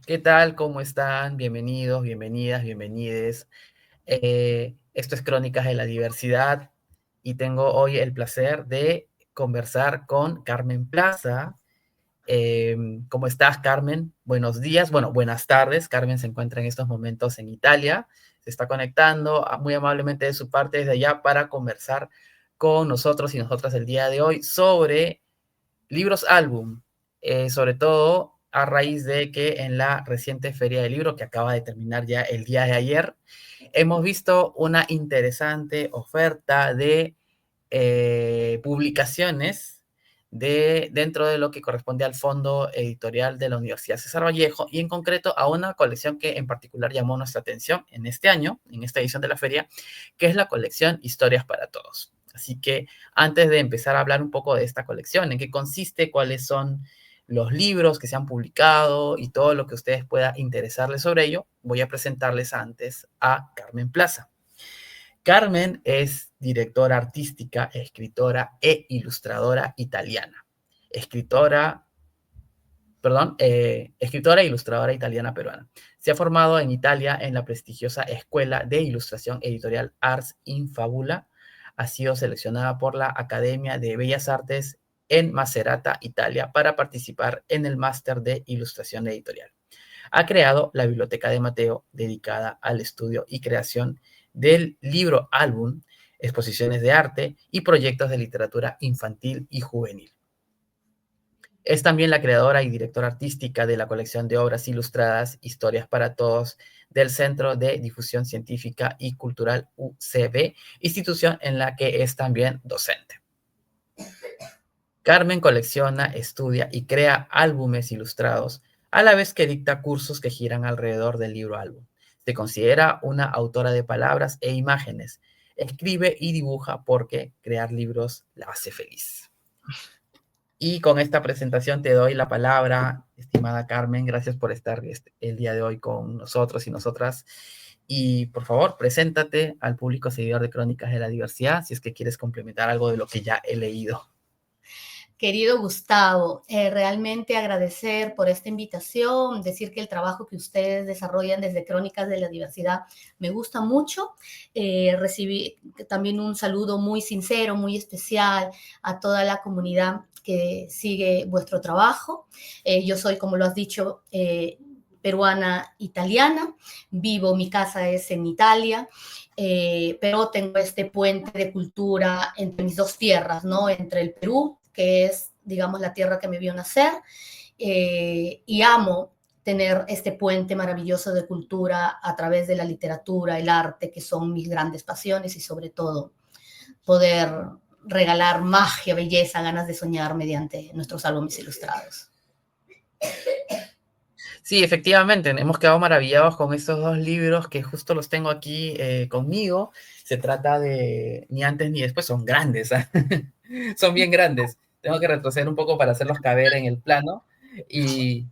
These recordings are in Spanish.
¿Qué tal? ¿Cómo están? Bienvenidos, bienvenidas, bienvenides. Esto es Crónicas de la Diversidad y tengo hoy el placer de conversar con Carmen Plaza. Eh, ¿Cómo estás, Carmen? Buenos días, bueno, buenas tardes. Carmen se encuentra en estos momentos en Italia. Se está conectando muy amablemente de su parte desde allá para conversar con nosotros y nosotras el día de hoy sobre libros álbum, sobre todo a raíz de que en la reciente Feria del Libro, que acaba de terminar ya el día de ayer, hemos visto una interesante oferta de publicaciones dentro de lo que corresponde al fondo editorial de la Universidad César Vallejo y en concreto a una colección que en particular llamó nuestra atención en este año, en esta edición de la feria, que es la colección Historias para Todos. Así que antes de empezar a hablar un poco de esta colección, en qué consiste, cuáles son los libros que se han publicado y todo lo que a ustedes pueda interesarles sobre ello, voy a presentarles antes a Carmen Plaza. Carmen es directora artística, escritora e ilustradora italiana. Escritora, escritora e ilustradora italiana peruana. Se ha formado en Italia en la prestigiosa Escuela de Ilustración Editorial Ars in Fabula. Ha sido seleccionada por la Academia de Bellas Artes en Macerata, Italia, para participar en el Máster de Ilustración Editorial. Ha creado la Biblioteca de Mateo, dedicada al estudio y creación del libro álbum, exposiciones de arte y proyectos de literatura infantil y juvenil. Es también la creadora y directora artística de la colección de obras ilustradas Historias para Todos del Centro de Difusión Científica y Cultural UCB, institución en la que es también docente. Carmen colecciona, estudia y crea álbumes ilustrados, a la vez que dicta cursos que giran alrededor del libro álbum. Se considera una autora de palabras e imágenes. Escribe y dibuja porque crear libros la hace feliz. Y con esta presentación te doy la palabra, estimada Carmen. Gracias por estar el día de hoy con nosotros y nosotras. Y por favor, preséntate al público seguidor de Crónicas de la Diversidad si es que quieres complementar algo de lo que ya he leído. Querido Gustavo, realmente agradecer por esta invitación, decir que el trabajo que ustedes desarrollan desde Crónicas de la Diversidad me gusta mucho. Recibí también un saludo muy sincero, muy especial a toda la comunidad que sigue vuestro trabajo. Yo soy, como lo has dicho, peruana italiana, mi casa es en Italia, pero tengo este puente de cultura entre mis dos tierras, ¿no? Entre el Perú, que es, digamos, la tierra que me vio nacer, y amo tener este puente maravilloso de cultura a través de la literatura, el arte, que son mis grandes pasiones, y sobre todo poder regalar magia, belleza, ganas de soñar mediante nuestros álbumes ilustrados. Sí, efectivamente, hemos quedado maravillados con estos dos libros que justo los tengo aquí conmigo. Se trata de Ni antes ni después, son grandes, ¿eh? Son bien grandes. Tengo que retroceder un poco para hacerlos caber en el plano. Y,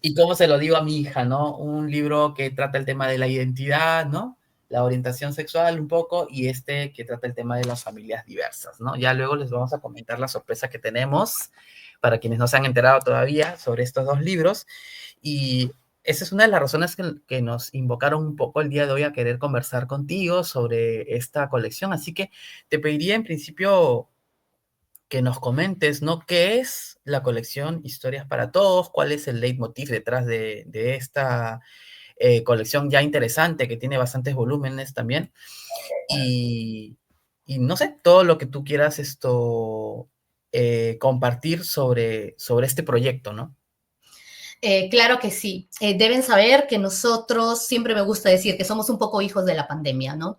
y cómo se lo digo a mi hija, ¿no? Un libro que trata el tema de la identidad, ¿no? La orientación sexual un poco y este que trata el tema de las familias diversas, ¿no? Ya luego les vamos a comentar la sorpresa que tenemos para quienes no se han enterado todavía sobre estos dos libros. Y esa es una de las razones que nos invocaron un poco el día de hoy a querer conversar contigo sobre esta colección. Así que te pediría en principio que nos comentes, ¿no? ¿Qué es la colección Historias para Todos? ¿Cuál es el leitmotiv detrás de esta colección ya interesante que tiene bastantes volúmenes también? Y, y no sé, todo lo que tú quieras compartir sobre este proyecto, ¿no? Claro que sí. Deben saber que nosotros, siempre me gusta decir que somos un poco hijos de la pandemia, ¿no?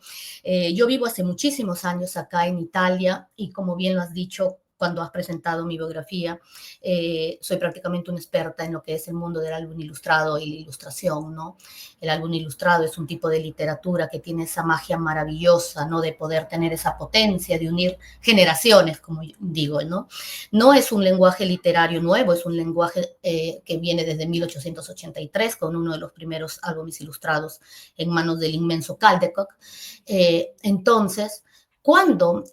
Yo vivo hace muchísimos años acá en Italia y como bien lo has dicho cuando has presentado mi biografía, soy prácticamente una experta en lo que es el mundo del álbum ilustrado y la ilustración, ¿no? El álbum ilustrado es un tipo de literatura que tiene esa magia maravillosa, ¿no? De poder tener esa potencia, de unir generaciones, como digo, ¿no? No es un lenguaje literario nuevo, es un lenguaje que viene desde 1883 con uno de los primeros álbumes ilustrados en manos del inmenso Caldecott. Entonces, cuando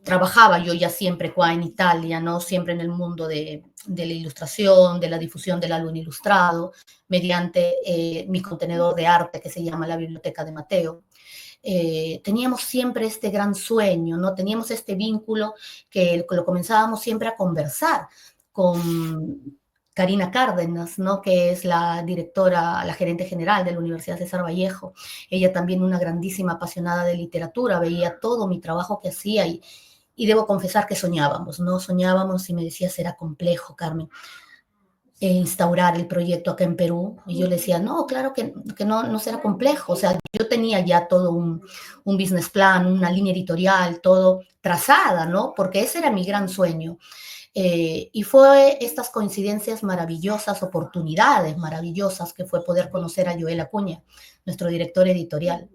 trabajaba yo ya siempre qua en Italia, ¿no? Siempre en el mundo de la ilustración, de la difusión del álbum ilustrado, mediante mi contenedor de arte que se llama la Biblioteca de Mateo. Teníamos siempre este gran sueño, ¿no? Teníamos este vínculo que lo comenzábamos siempre a conversar con Karina Cárdenas, ¿no? Que es la directora, la gerente general de la Universidad César Vallejo. Ella también una grandísima apasionada de literatura, veía todo mi trabajo que hacía y debo confesar que soñábamos, ¿no? Soñábamos y me decía, será complejo, Carmen, instaurar el proyecto acá en Perú. Y yo le decía, no, claro que no, no será complejo. O sea, yo tenía ya todo un business plan, una línea editorial, todo trazada, ¿no? Porque ese era mi gran sueño. Y fue estas coincidencias maravillosas, oportunidades maravillosas, que fue poder conocer a Joel Acuña, nuestro director editorial.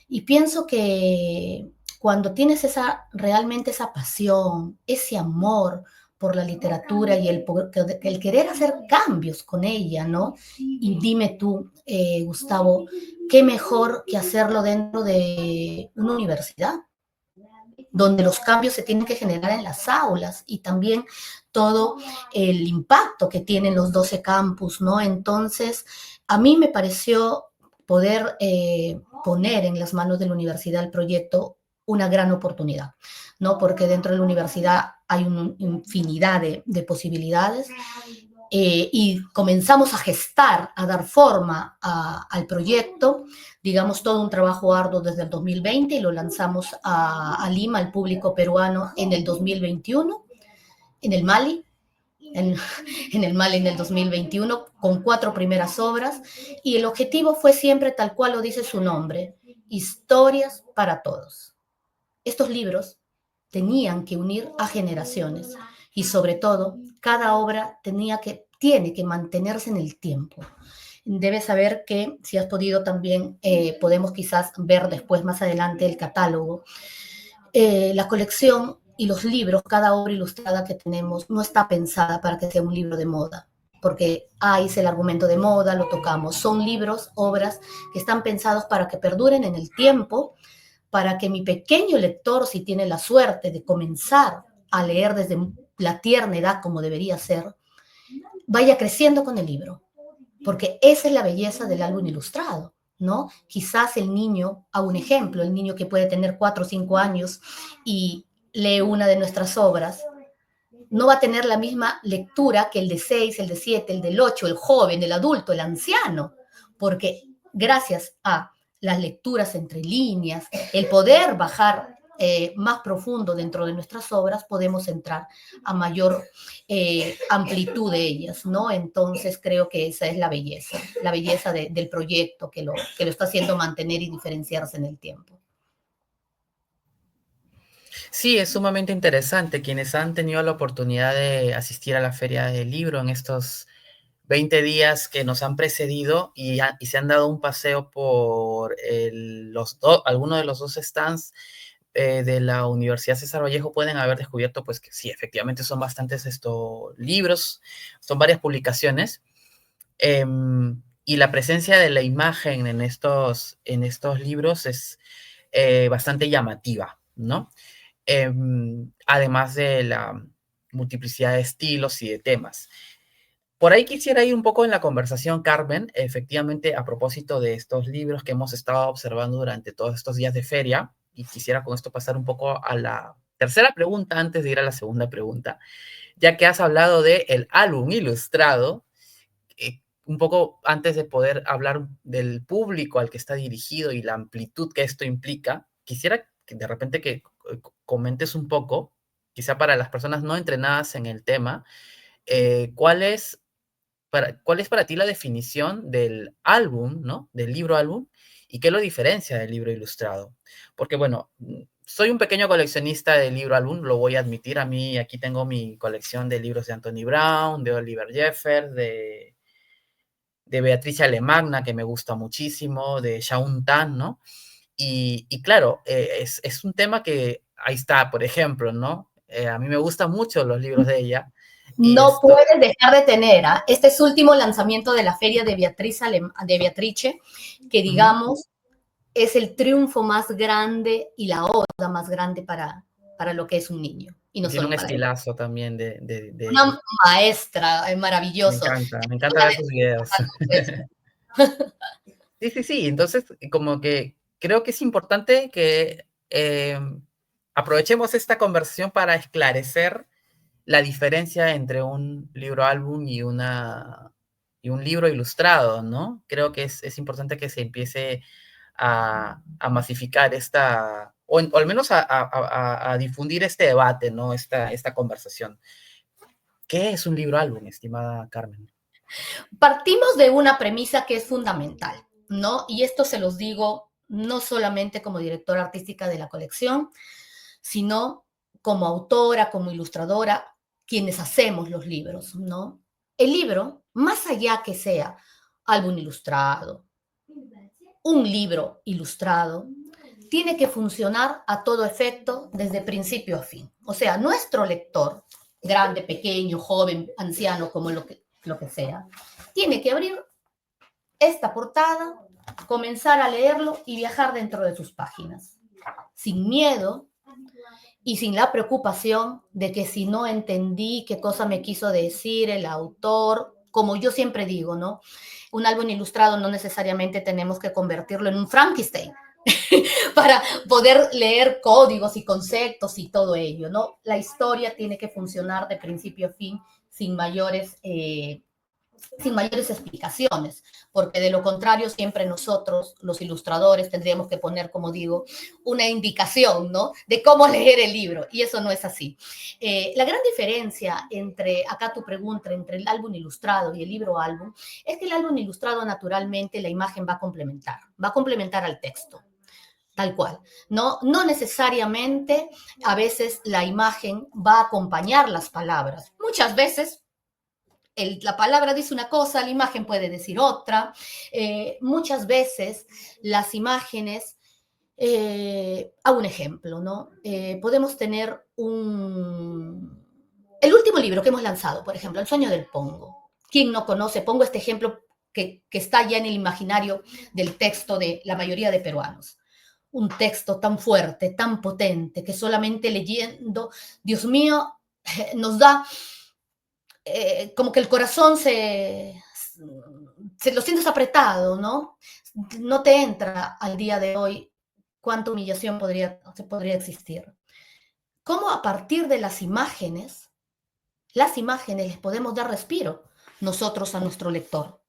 Y pienso que cuando tienes realmente esa pasión, ese amor por la literatura y el querer hacer cambios con ella, ¿no? Y dime tú, Gustavo, ¿qué mejor que hacerlo dentro de una universidad? Donde los cambios se tienen que generar en las aulas y también todo el impacto que tienen los 12 campus, ¿no? Entonces, a mí me pareció poder poner en las manos de la universidad el proyecto una gran oportunidad, ¿no? Porque dentro de la universidad hay una infinidad de posibilidades y comenzamos a gestar, a dar forma al proyecto, digamos, todo un trabajo arduo desde el 2020 y lo lanzamos a Lima, al público peruano, en el 2021, en el Mali, en el Mali en el 2021, con 4 primeras obras, y el objetivo fue siempre, tal cual lo dice su nombre, historias para todos. Estos libros tenían que unir a generaciones y sobre todo, cada obra tiene que mantenerse en el tiempo. Debes saber que, si has podido también, podemos quizás ver después, más adelante, el catálogo. La colección y los libros, cada obra ilustrada que tenemos, no está pensada para que sea un libro de moda, porque es el argumento de moda, lo tocamos. Son libros, obras que están pensados para que perduren en el tiempo, para que mi pequeño lector, si tiene la suerte de comenzar a leer desde la tierna edad como debería ser, vaya creciendo con el libro, porque esa es la belleza del álbum ilustrado, ¿no? Quizás el niño, a un ejemplo, el niño que puede tener 4 o 5 años y lee una de nuestras obras, no va a tener la misma lectura que el de 6, el de 7, el del 8, el joven, el adulto, el anciano, porque gracias a las lecturas entre líneas, el poder bajar más profundo dentro de nuestras obras, podemos entrar a mayor amplitud de ellas, ¿no? Entonces creo que esa es la belleza del proyecto que lo está haciendo mantener y diferenciarse en el tiempo. Sí, es sumamente interesante. Quienes han tenido la oportunidad de asistir a la Feria del Libro en estos 20 días que nos han precedido y se han dado un paseo por alguno de los dos stands de la Universidad César Vallejo, pueden haber descubierto pues que sí, efectivamente son bastantes estos libros, son varias publicaciones, y la presencia de la imagen en estos libros es bastante llamativa, ¿no? Además de la multiplicidad de estilos y de temas. Por ahí quisiera ir un poco en la conversación, Carmen, efectivamente, a propósito de estos libros que hemos estado observando durante todos estos días de feria, y quisiera con esto pasar un poco a la tercera pregunta antes de ir a la segunda pregunta, ya que has hablado del álbum ilustrado, un poco antes de poder hablar del público al que está dirigido y la amplitud que esto implica, quisiera que de repente que comentes un poco, quizá para las personas no entrenadas en el tema, ¿cuál es para ti la definición del álbum, ¿no? Del libro álbum, y qué lo diferencia del libro ilustrado? Porque, bueno, soy un pequeño coleccionista de libro álbum, lo voy a admitir. A mí aquí tengo mi colección de libros de Anthony Brown, de Oliver Jeffers, de Beatriz Alemagna, que me gusta muchísimo, de Shaun Tan, ¿no? Y claro, es un tema que ahí está, por ejemplo, ¿no? A mí me gustan mucho los libros de ella. Y No puedes dejar de tener este es último lanzamiento de la feria de de Beatrice, que digamos es el triunfo más grande y la oda más grande para para lo que es un niño, y no Tiene solo un para él. estilazo también Una maestra, maravilloso. me encanta Una ver vez sus videos. eso. Sí, sí, sí. Entonces, como que creo que es importante que aprovechemos esta conversación para esclarecer la diferencia entre un libro álbum y un libro ilustrado, ¿no? Creo que es importante que se empiece a masificar esta, o al menos a difundir este debate, ¿no? Esta conversación. ¿Qué es un libro álbum, estimada Carmen? Partimos de una premisa que es fundamental, ¿no? Y esto se los digo no solamente como directora artística de la colección, sino como autora, como ilustradora, quienes hacemos los libros, ¿no? El libro, más allá que sea álbum ilustrado, un libro ilustrado, tiene que funcionar a todo efecto desde principio a fin. O sea, nuestro lector, grande, pequeño, joven, anciano, como lo que sea, tiene que abrir esta portada, comenzar a leerlo y viajar dentro de sus páginas, sin miedo y sin la preocupación de que si no entendí qué cosa me quiso decir el autor, como yo siempre digo, ¿no? Un álbum ilustrado no necesariamente tenemos que convertirlo en un Frankenstein para poder leer códigos y conceptos y todo ello, ¿no? La historia tiene que funcionar de principio a fin sin sin mayores explicaciones, porque de lo contrario siempre nosotros, los ilustradores, tendríamos que poner, como digo, una indicación, ¿no? De cómo leer el libro, y eso no es así. La gran diferencia entre, acá tu pregunta, entre el álbum ilustrado y el libro álbum, es que el álbum ilustrado naturalmente la imagen va a complementar al texto. Tal cual. No, no necesariamente a veces la imagen va a acompañar las palabras. Muchas veces la palabra dice una cosa, la imagen puede decir otra. Muchas veces las imágenes, hago un ejemplo, ¿no? Podemos tener el último libro que hemos lanzado, por ejemplo, El sueño del Pongo. ¿Quién no conoce? Pongo este ejemplo que está ya en el imaginario del texto de la mayoría de peruanos. Un texto tan fuerte, tan potente, que solamente leyendo, Dios mío, nos da como que el corazón se lo sientes apretado, ¿no? No te entra al día de hoy cuánta humillación podría existir. ¿Cómo a partir de las imágenes les podemos dar respiro nosotros a nuestro lector?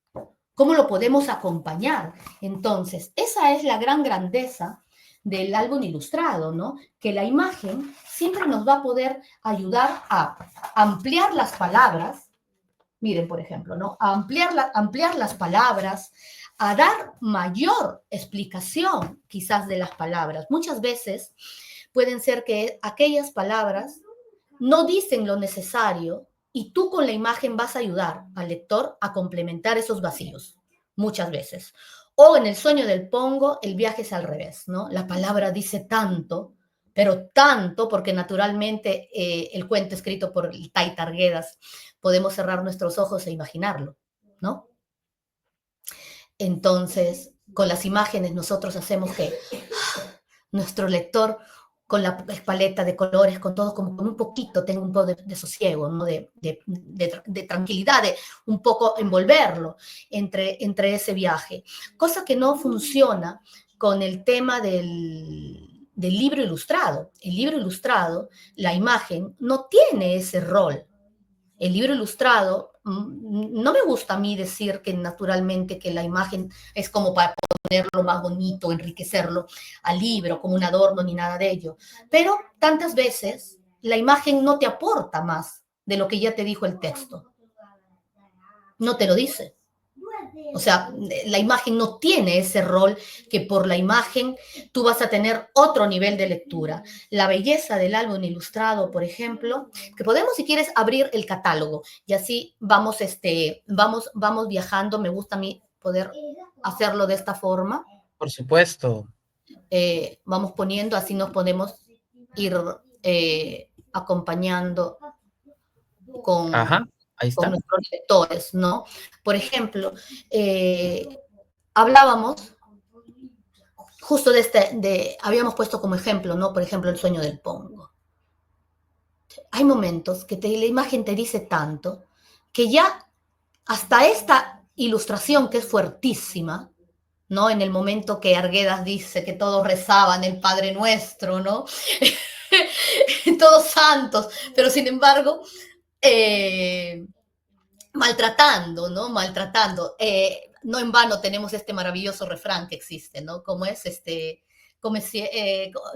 ¿Cómo lo podemos acompañar? Entonces, esa es la gran grandeza del álbum ilustrado, ¿no? Que la imagen siempre nos va a poder ayudar a ampliar las palabras. Miren, por ejemplo, ¿no? A ampliar las palabras, a dar mayor explicación quizás de las palabras. Muchas veces pueden ser que aquellas palabras no dicen lo necesario y tú con la imagen vas a ayudar al lector a complementar esos vacíos, muchas veces. O en El sueño del Pongo, el viaje es al revés, ¿no? La palabra dice tanto, pero tanto, porque naturalmente el cuento escrito por el Taita Arguedas, podemos cerrar nuestros ojos e imaginarlo, ¿no? Entonces, con las imágenes nosotros hacemos que nuestro lector con la paleta de colores, con todo, como con un poquito, tenga un poco de sosiego, ¿no? de tranquilidad, de un poco envolverlo entre ese viaje. Cosa que no funciona con el tema del libro ilustrado. El libro ilustrado, la imagen, no tiene ese rol. El libro ilustrado, no me gusta a mí decir que naturalmente que la imagen es como para ponerlo más bonito, enriquecerlo al libro como un adorno ni nada de ello. Pero tantas veces la imagen no te aporta más de lo que ya te dijo el texto. No te lo dice. O sea, la imagen no tiene ese rol que por la imagen tú vas a tener otro nivel de lectura. La belleza del álbum ilustrado, por ejemplo, que podemos, si quieres, abrir el catálogo y así vamos viajando. Me gusta a mí poder hacerlo de esta forma. Por supuesto. Vamos poniendo, así nos podemos ir acompañando con, Ajá, ahí con está. nuestros lectores, ¿no? Por ejemplo, hablábamos justo habíamos puesto como ejemplo, ¿no? Por ejemplo, El sueño del Pongo. hay momentos que la imagen te dice tanto que ya hasta esta ilustración que es fuertísima, ¿no? En el momento que Arguedas dice que todos rezaban el Padre Nuestro, ¿no? Todos santos, pero sin embargo, eh, maltratando, ¿no? Maltratando. No en vano tenemos este maravilloso refrán que existe, ¿no? Como es como si,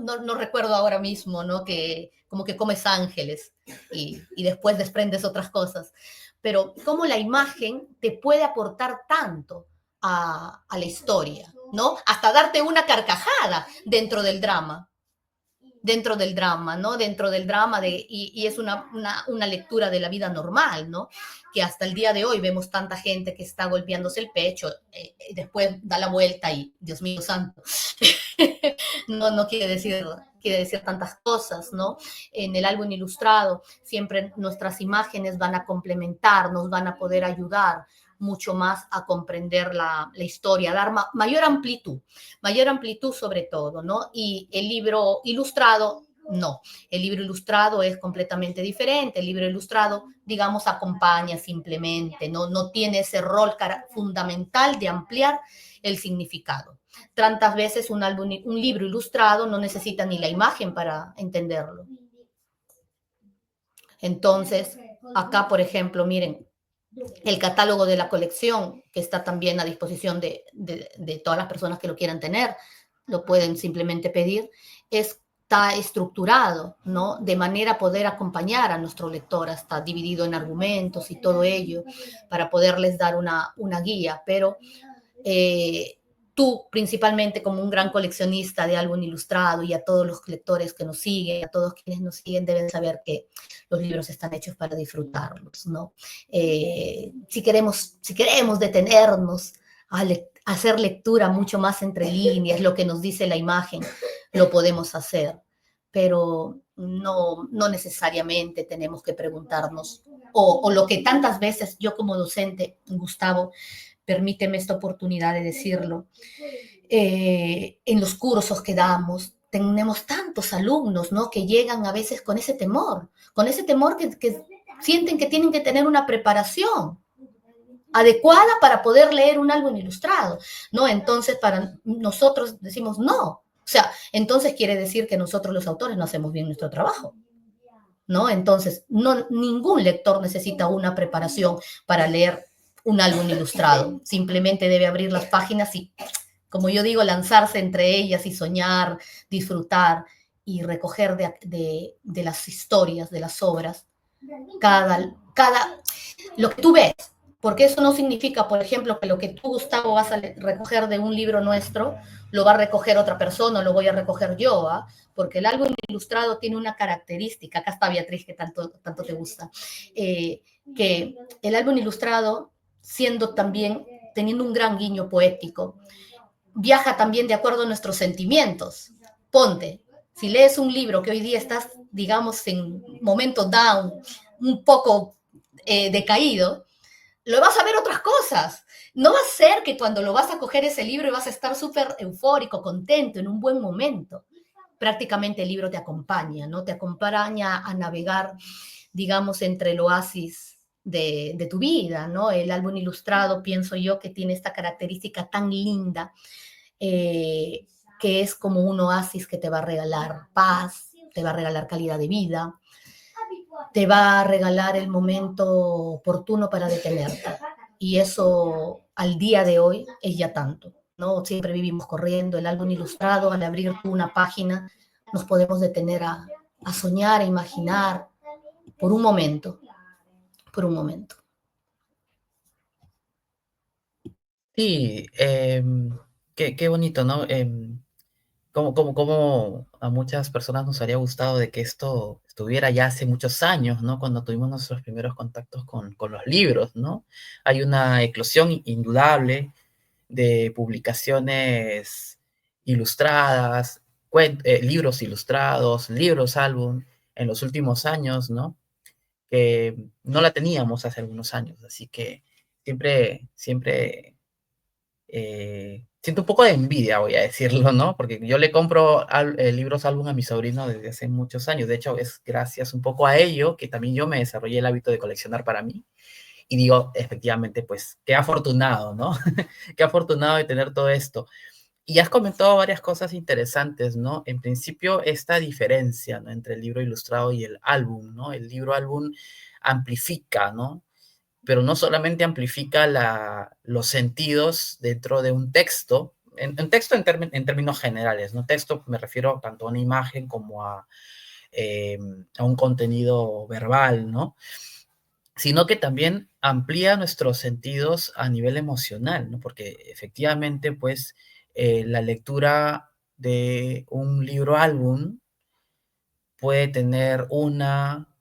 no recuerdo ahora mismo, ¿no? Que como que comes ángeles y después desprendes otras cosas. Pero cómo la imagen te puede aportar tanto a la historia, ¿no? Hasta darte una carcajada dentro del drama, ¿no? Dentro del drama y es una lectura de la vida normal, ¿no? Que hasta el día de hoy vemos tanta gente que está golpeándose el pecho, después da la vuelta y, Dios mío santo, no quiere decir tantas cosas, ¿no? En el álbum ilustrado siempre nuestras imágenes van a complementar, nos van a poder ayudar mucho más a comprender la historia, dar mayor amplitud sobre todo, ¿no? Y el libro ilustrado, no. El libro ilustrado es completamente diferente. El libro ilustrado, digamos, acompaña simplemente, no tiene ese rol fundamental de ampliar el significado. Tantas veces un libro ilustrado no necesita ni la imagen para entenderlo. Entonces, acá, por ejemplo, miren, el catálogo de la colección, que está también a disposición de todas las personas que lo quieran tener, lo pueden simplemente pedir, está estructurado, ¿no? De manera a poder acompañar a nuestro lector, está dividido en argumentos y todo ello, para poderles dar una guía, pero tú principalmente como un gran coleccionista de álbum ilustrado y a todos los lectores que nos siguen, a todos quienes nos siguen, deben saber que los libros están hechos para disfrutarlos, ¿no? Si queremos detenernos a hacer lectura mucho más entre líneas, lo que nos dice la imagen, lo podemos hacer, pero no necesariamente tenemos que preguntarnos, o lo que tantas veces yo como docente, Gustavo, permíteme esta oportunidad de decirlo, en los cursos que damos, tenemos tantos alumnos, ¿no? Que llegan a veces con ese temor que sienten que tienen que tener una preparación adecuada para poder leer un álbum ilustrado, ¿no? Entonces, para nosotros decimos no. O sea, entonces quiere decir que nosotros los autores no hacemos bien nuestro trabajo, ¿no? Entonces, ningún lector necesita una preparación para leer un álbum ilustrado. Simplemente debe abrir las páginas y, como yo digo, lanzarse entre ellas y soñar, disfrutar y recoger de las historias, de las obras, lo que tú ves. Porque eso no significa, por ejemplo, que lo que tú, Gustavo, vas a recoger de un libro nuestro, lo va a recoger otra persona, lo voy a recoger yo, ¿ah? Porque el álbum ilustrado tiene una característica, acá está Beatriz, que tanto te gusta, que el álbum ilustrado, teniendo un gran guiño poético, viaja también de acuerdo a nuestros sentimientos. Ponte, si lees un libro que hoy día estás, digamos, en momento down, un poco decaído, lo vas a ver otras cosas. No va a ser que cuando lo vas a coger ese libro y vas a estar súper eufórico, contento, en un buen momento. Prácticamente el libro te acompaña, ¿no? Te acompaña a navegar, digamos, entre el oasis de tu vida, ¿no? El álbum ilustrado, pienso yo, que tiene esta característica tan linda, que es como un oasis que te va a regalar paz, te va a regalar calidad de vida, te va a regalar el momento oportuno para detenerte. Y eso al día de hoy es ya tanto, ¿no? Siempre vivimos corriendo. El álbum ilustrado, al abrir una página, nos podemos detener a soñar, a imaginar por un momento, por un momento. Sí, qué bonito, ¿no? Como a muchas personas nos habría gustado de que esto estuviera ya hace muchos años, ¿no? Cuando tuvimos nuestros primeros contactos con los libros, ¿no? Hay una eclosión indudable de publicaciones ilustradas, libros ilustrados, libros álbum en los últimos años, ¿no? Que no la teníamos hace algunos años, así que siempre siento un poco de envidia, voy a decirlo, ¿no? Porque yo le compro libros álbum a mi sobrino desde hace muchos años. De hecho, es gracias un poco a ello que también yo me desarrollé el hábito de coleccionar para mí. Y digo, efectivamente, pues, qué afortunado, ¿no? Qué afortunado de tener todo esto. Y has comentado varias cosas interesantes, ¿no? En principio, esta diferencia, ¿no? Entre el libro ilustrado y el álbum, ¿no? El libro álbum amplifica, ¿no? Pero no solamente amplifica los sentidos dentro de un texto, en texto en términos generales, ¿no? Texto me refiero tanto a una imagen como a un contenido verbal, ¿no? Sino que también amplía nuestros sentidos a nivel emocional, ¿no? Porque efectivamente, pues, la lectura de un libro álbum puede tener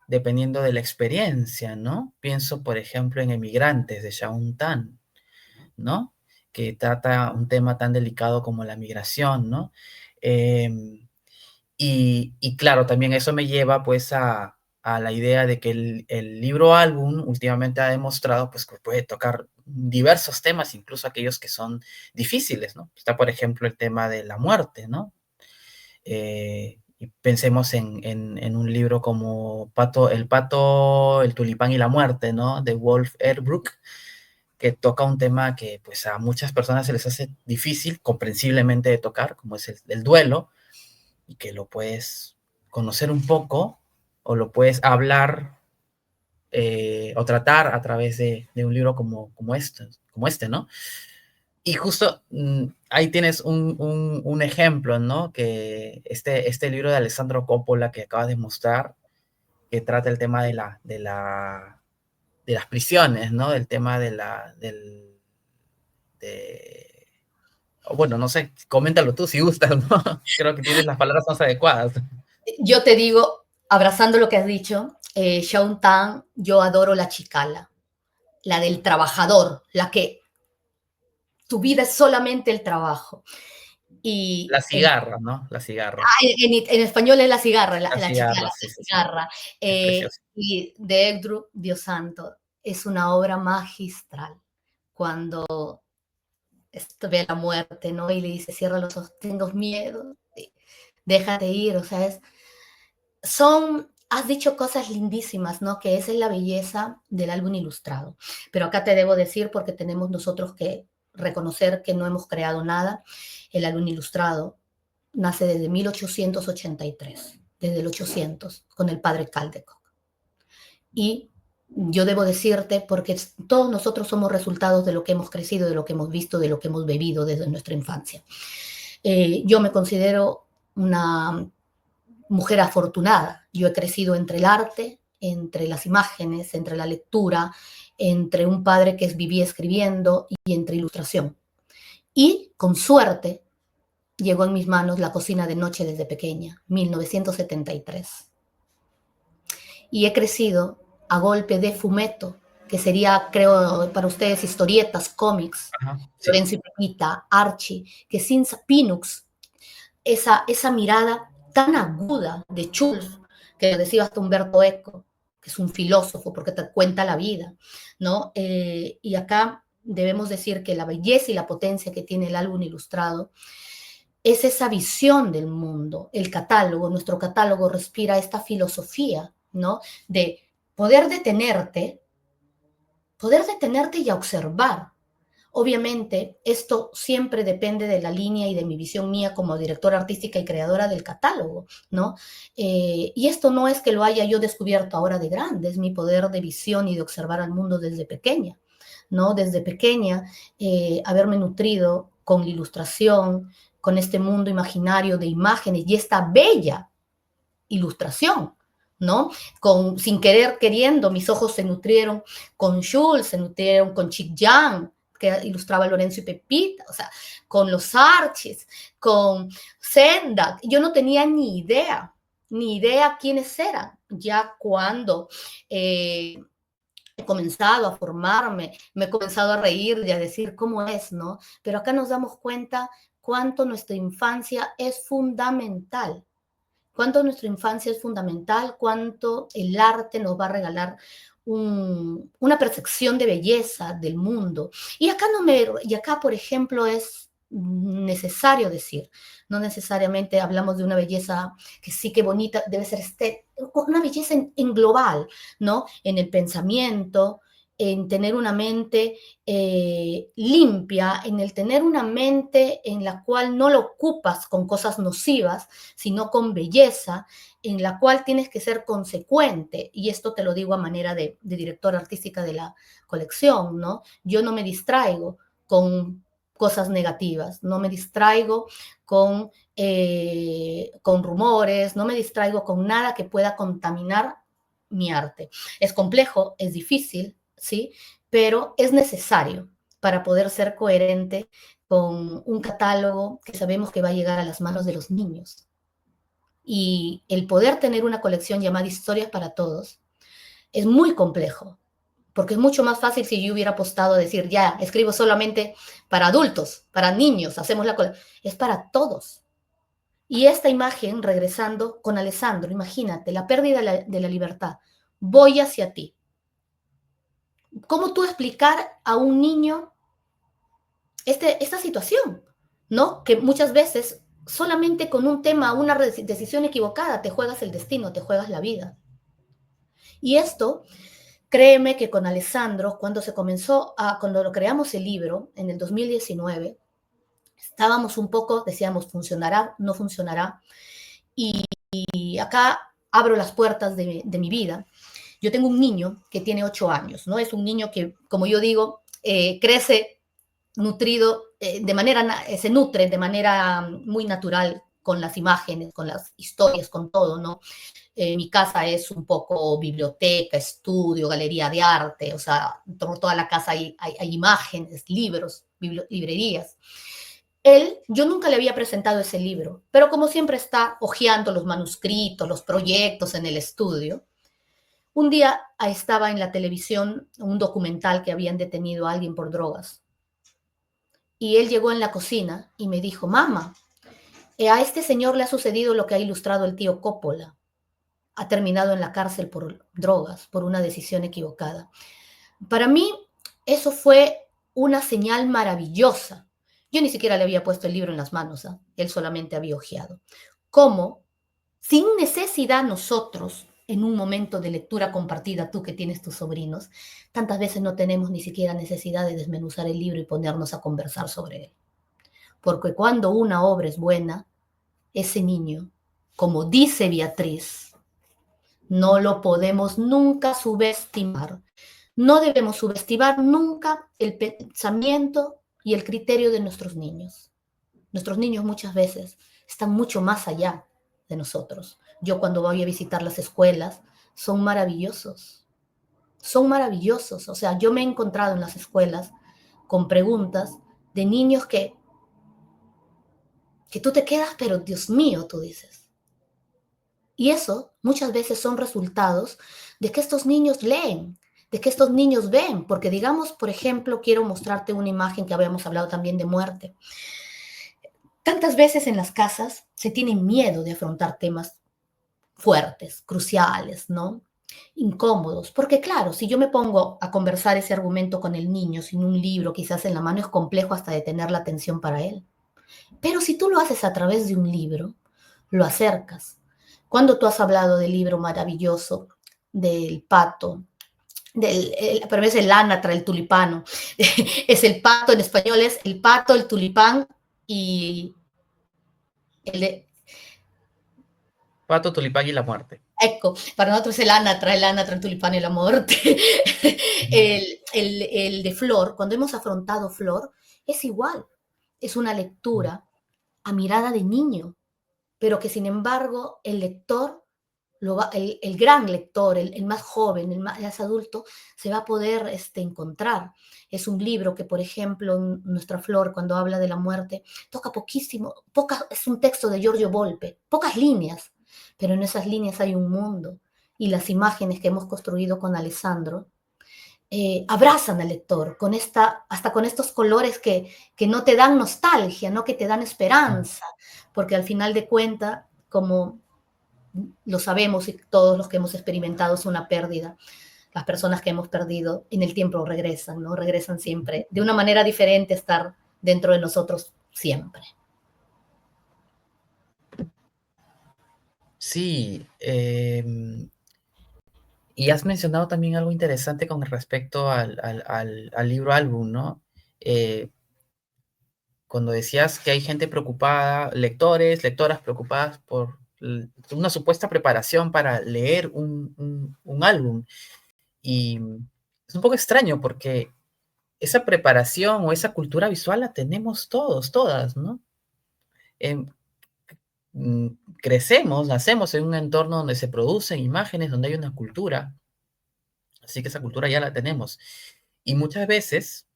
dependiendo de la experiencia, ¿no? Pienso, por ejemplo, en Emigrantes de Shaun Tan, ¿no? Que trata un tema tan delicado como la migración, ¿no? Em, y claro, también eso me lleva pues a la idea de que el libro álbum últimamente ha demostrado pues que puede tocar diversos temas, incluso aquellos que son difíciles, ¿no? Está, por ejemplo, el tema de la muerte, ¿no? Y pensemos en un libro como Pato, el tulipán y la muerte, ¿no? De Wolf Erbrook, que toca un tema que pues a muchas personas se les hace difícil, comprensiblemente de tocar, como es el duelo, y que lo puedes conocer un poco o lo puedes hablar o tratar a través de un libro como este, ¿no? Y justo ahí tienes un ejemplo, ¿no? Que este libro de Alessandro Coppola que acabas de mostrar, que trata el tema de las prisiones, ¿no? El tema de, bueno, no sé, coméntalo tú si gustas, ¿no? Creo que tienes las palabras más adecuadas. Yo te digo, abrazando lo que has dicho, Shaun Tan, yo adoro la chicala, la del trabajador, la que tu vida es solamente el trabajo. Y La cigarra, ¿no? La cigarra. en español es la cigarra, La la chicala, cigarra, sí, la sí, sí. cigarra. Es precioso. Y de Edru, Dios santo, es una obra magistral. Cuando ve la muerte, ¿no? Y le dice, cierra los ojos, tengo miedo, déjate ir, o sea, has dicho cosas lindísimas, ¿no? Que esa es la belleza del álbum ilustrado. Pero acá te debo decir, porque tenemos nosotros que reconocer que no hemos creado nada, el álbum ilustrado nace desde 1883, desde el 800, con el padre Caldecott. Y yo debo decirte, porque todos nosotros somos resultados de lo que hemos crecido, de lo que hemos visto, de lo que hemos bebido desde nuestra infancia. Yo me considero una mujer afortunada. Yo he crecido entre el arte, entre las imágenes, entre la lectura, entre un padre que vivía escribiendo y entre ilustración. Y con suerte llegó en mis manos La cocina de noche desde pequeña, 1973. Y he crecido a golpe de fumeto, que sería, creo, para ustedes historietas, cómics, Ajá, sí. Lorenzo y Pepita, Archie, que sin Pinux, esa mirada tan aguda de Schulz, que decía hasta Humberto Eco, que es un filósofo porque te cuenta la vida, ¿no? Y acá debemos decir que la belleza y la potencia que tiene el álbum ilustrado es esa visión del mundo, el catálogo, nuestro catálogo respira esta filosofía, ¿no? De poder detenerte y observar. Obviamente, esto siempre depende de la línea y de mi visión mía como directora artística y creadora del catálogo, ¿no? Y esto no es que lo haya yo descubierto ahora de grande, es mi poder de visión y de observar al mundo desde pequeña, ¿no? Desde pequeña, haberme nutrido con la ilustración, con este mundo imaginario de imágenes y esta bella ilustración, ¿no? Sin querer queriendo, mis ojos se nutrieron con Jules, se nutrieron con Chick Yang, que ilustraba Lorenzo y Pepita, o sea, con los Archies, con Sendak. Yo no tenía ni idea quiénes eran. Ya cuando he comenzado a formarme, me he comenzado a reír y a decir cómo es, ¿no? Pero acá nos damos cuenta cuánto nuestra infancia es fundamental, cuánto nuestra infancia es fundamental, cuánto el arte nos va a regalar una percepción de belleza del mundo. Y acá, por ejemplo, es necesario decir, no necesariamente hablamos de una belleza que sí que bonita, debe ser una belleza en global, ¿no? En el pensamiento, en tener una mente limpia, en el tener una mente en la cual no la ocupas con cosas nocivas, sino con belleza, en la cual tienes que ser consecuente, y esto te lo digo a manera de directora artística de la colección, ¿no? Yo no me distraigo con cosas negativas, no me distraigo con rumores, no me distraigo con nada que pueda contaminar mi arte. Es complejo, es difícil, ¿sí? Pero es necesario para poder ser coherente con un catálogo que sabemos que va a llegar a las manos de los niños. Y el poder tener una colección llamada Historias para Todos es muy complejo, porque es mucho más fácil si yo hubiera apostado a decir, ya, escribo solamente para adultos, para niños, hacemos la colección. Es para todos. Y esta imagen, regresando con Alessandro, imagínate, la pérdida de la libertad. Voy hacia ti. ¿Cómo tú explicar a un niño esta situación? ¿No? Que muchas veces solamente con un tema, una decisión equivocada, te juegas el destino, te juegas la vida. Y esto, créeme que con Alessandro, cuando lo creamos el libro, en el 2019, estábamos un poco, decíamos, funcionará, no funcionará. Y acá abro las puertas de mi vida. Yo tengo un niño que tiene 8 años, ¿no? Es un niño que, como yo digo, crece nutrido, se nutre de manera muy natural con las imágenes, con las historias, con todo, ¿no? Mi casa es un poco biblioteca, estudio, galería de arte, o sea, por toda la casa hay imágenes, libros, librerías. Yo nunca le había presentado ese libro, pero como siempre está hojeando los manuscritos, los proyectos en el estudio, un día estaba en la televisión un documental que habían detenido a alguien por drogas. Y él llegó en la cocina y me dijo, mamá, a este señor le ha sucedido lo que ha ilustrado el tío Coppola. Ha terminado en la cárcel por drogas, por una decisión equivocada. Para mí, eso fue una señal maravillosa. Yo ni siquiera le había puesto el libro en las manos, ¿eh? Él solamente había hojeado. Cómo, sin necesidad nosotros, en un momento de lectura compartida, tú que tienes tus sobrinos, tantas veces no tenemos ni siquiera necesidad de desmenuzar el libro y ponernos a conversar sobre él. Porque cuando una obra es buena, ese niño, como dice Beatriz, no lo podemos nunca subestimar. No debemos subestimar nunca el pensamiento y el criterio de nuestros niños. Nuestros niños muchas veces están mucho más allá de nosotros. Yo cuando voy a visitar las escuelas, son maravillosos. Son maravillosos. O sea, yo me he encontrado en las escuelas con preguntas de niños que tú te quedas, pero Dios mío, tú dices. Y eso muchas veces son resultados de que estos niños leen, de que estos niños ven, porque digamos, por ejemplo, quiero mostrarte una imagen que habíamos hablado también de muerte. Tantas veces en las casas se tiene miedo de afrontar temas fuertes, cruciales, ¿no? Incómodos, porque claro, si yo me pongo a conversar ese argumento con el niño sin un libro quizás en la mano es complejo hasta de tener la atención para él. Pero si tú lo haces a través de un libro, lo acercas. Cuando tú has hablado del libro maravilloso del pato, pero es el ánatra, el tulipano, es el pato, en español es el pato, el tulipán y el de, Pato, Tulipán y la muerte. Ecco, para nosotros el ánatra, el tulipán y la muerte. El de Flor, cuando hemos afrontado Flor, es igual. Es una lectura a mirada de niño, pero que sin embargo el lector, el gran lector, el más joven, el más adulto, se va a poder encontrar. Es un libro que, por ejemplo, Nuestra Flor, cuando habla de la muerte, toca poquísimo, es un texto de Giorgio Volpe, pocas líneas, pero en esas líneas hay un mundo. Y las imágenes que hemos construido con Alessandro abrazan al lector hasta con estos colores que no te dan nostalgia, no que te dan esperanza, porque al final de cuentas, como lo sabemos y todos los que hemos experimentado es una pérdida, las personas que hemos perdido en el tiempo regresan, ¿no? Regresan siempre de una manera diferente, estar dentro de nosotros siempre. Sí, y has mencionado también algo interesante con respecto al libro álbum, ¿no? Eh, Cuando decías que hay gente preocupada, lectores, lectoras preocupadas por una supuesta preparación para leer un álbum. Y es un poco extraño porque esa preparación o esa cultura visual la tenemos todos, todas, ¿no? Em, mm, Crecemos, nacemos en un entorno donde se producen imágenes, donde hay una cultura, así que esa cultura ya la tenemos. Y muchas veces,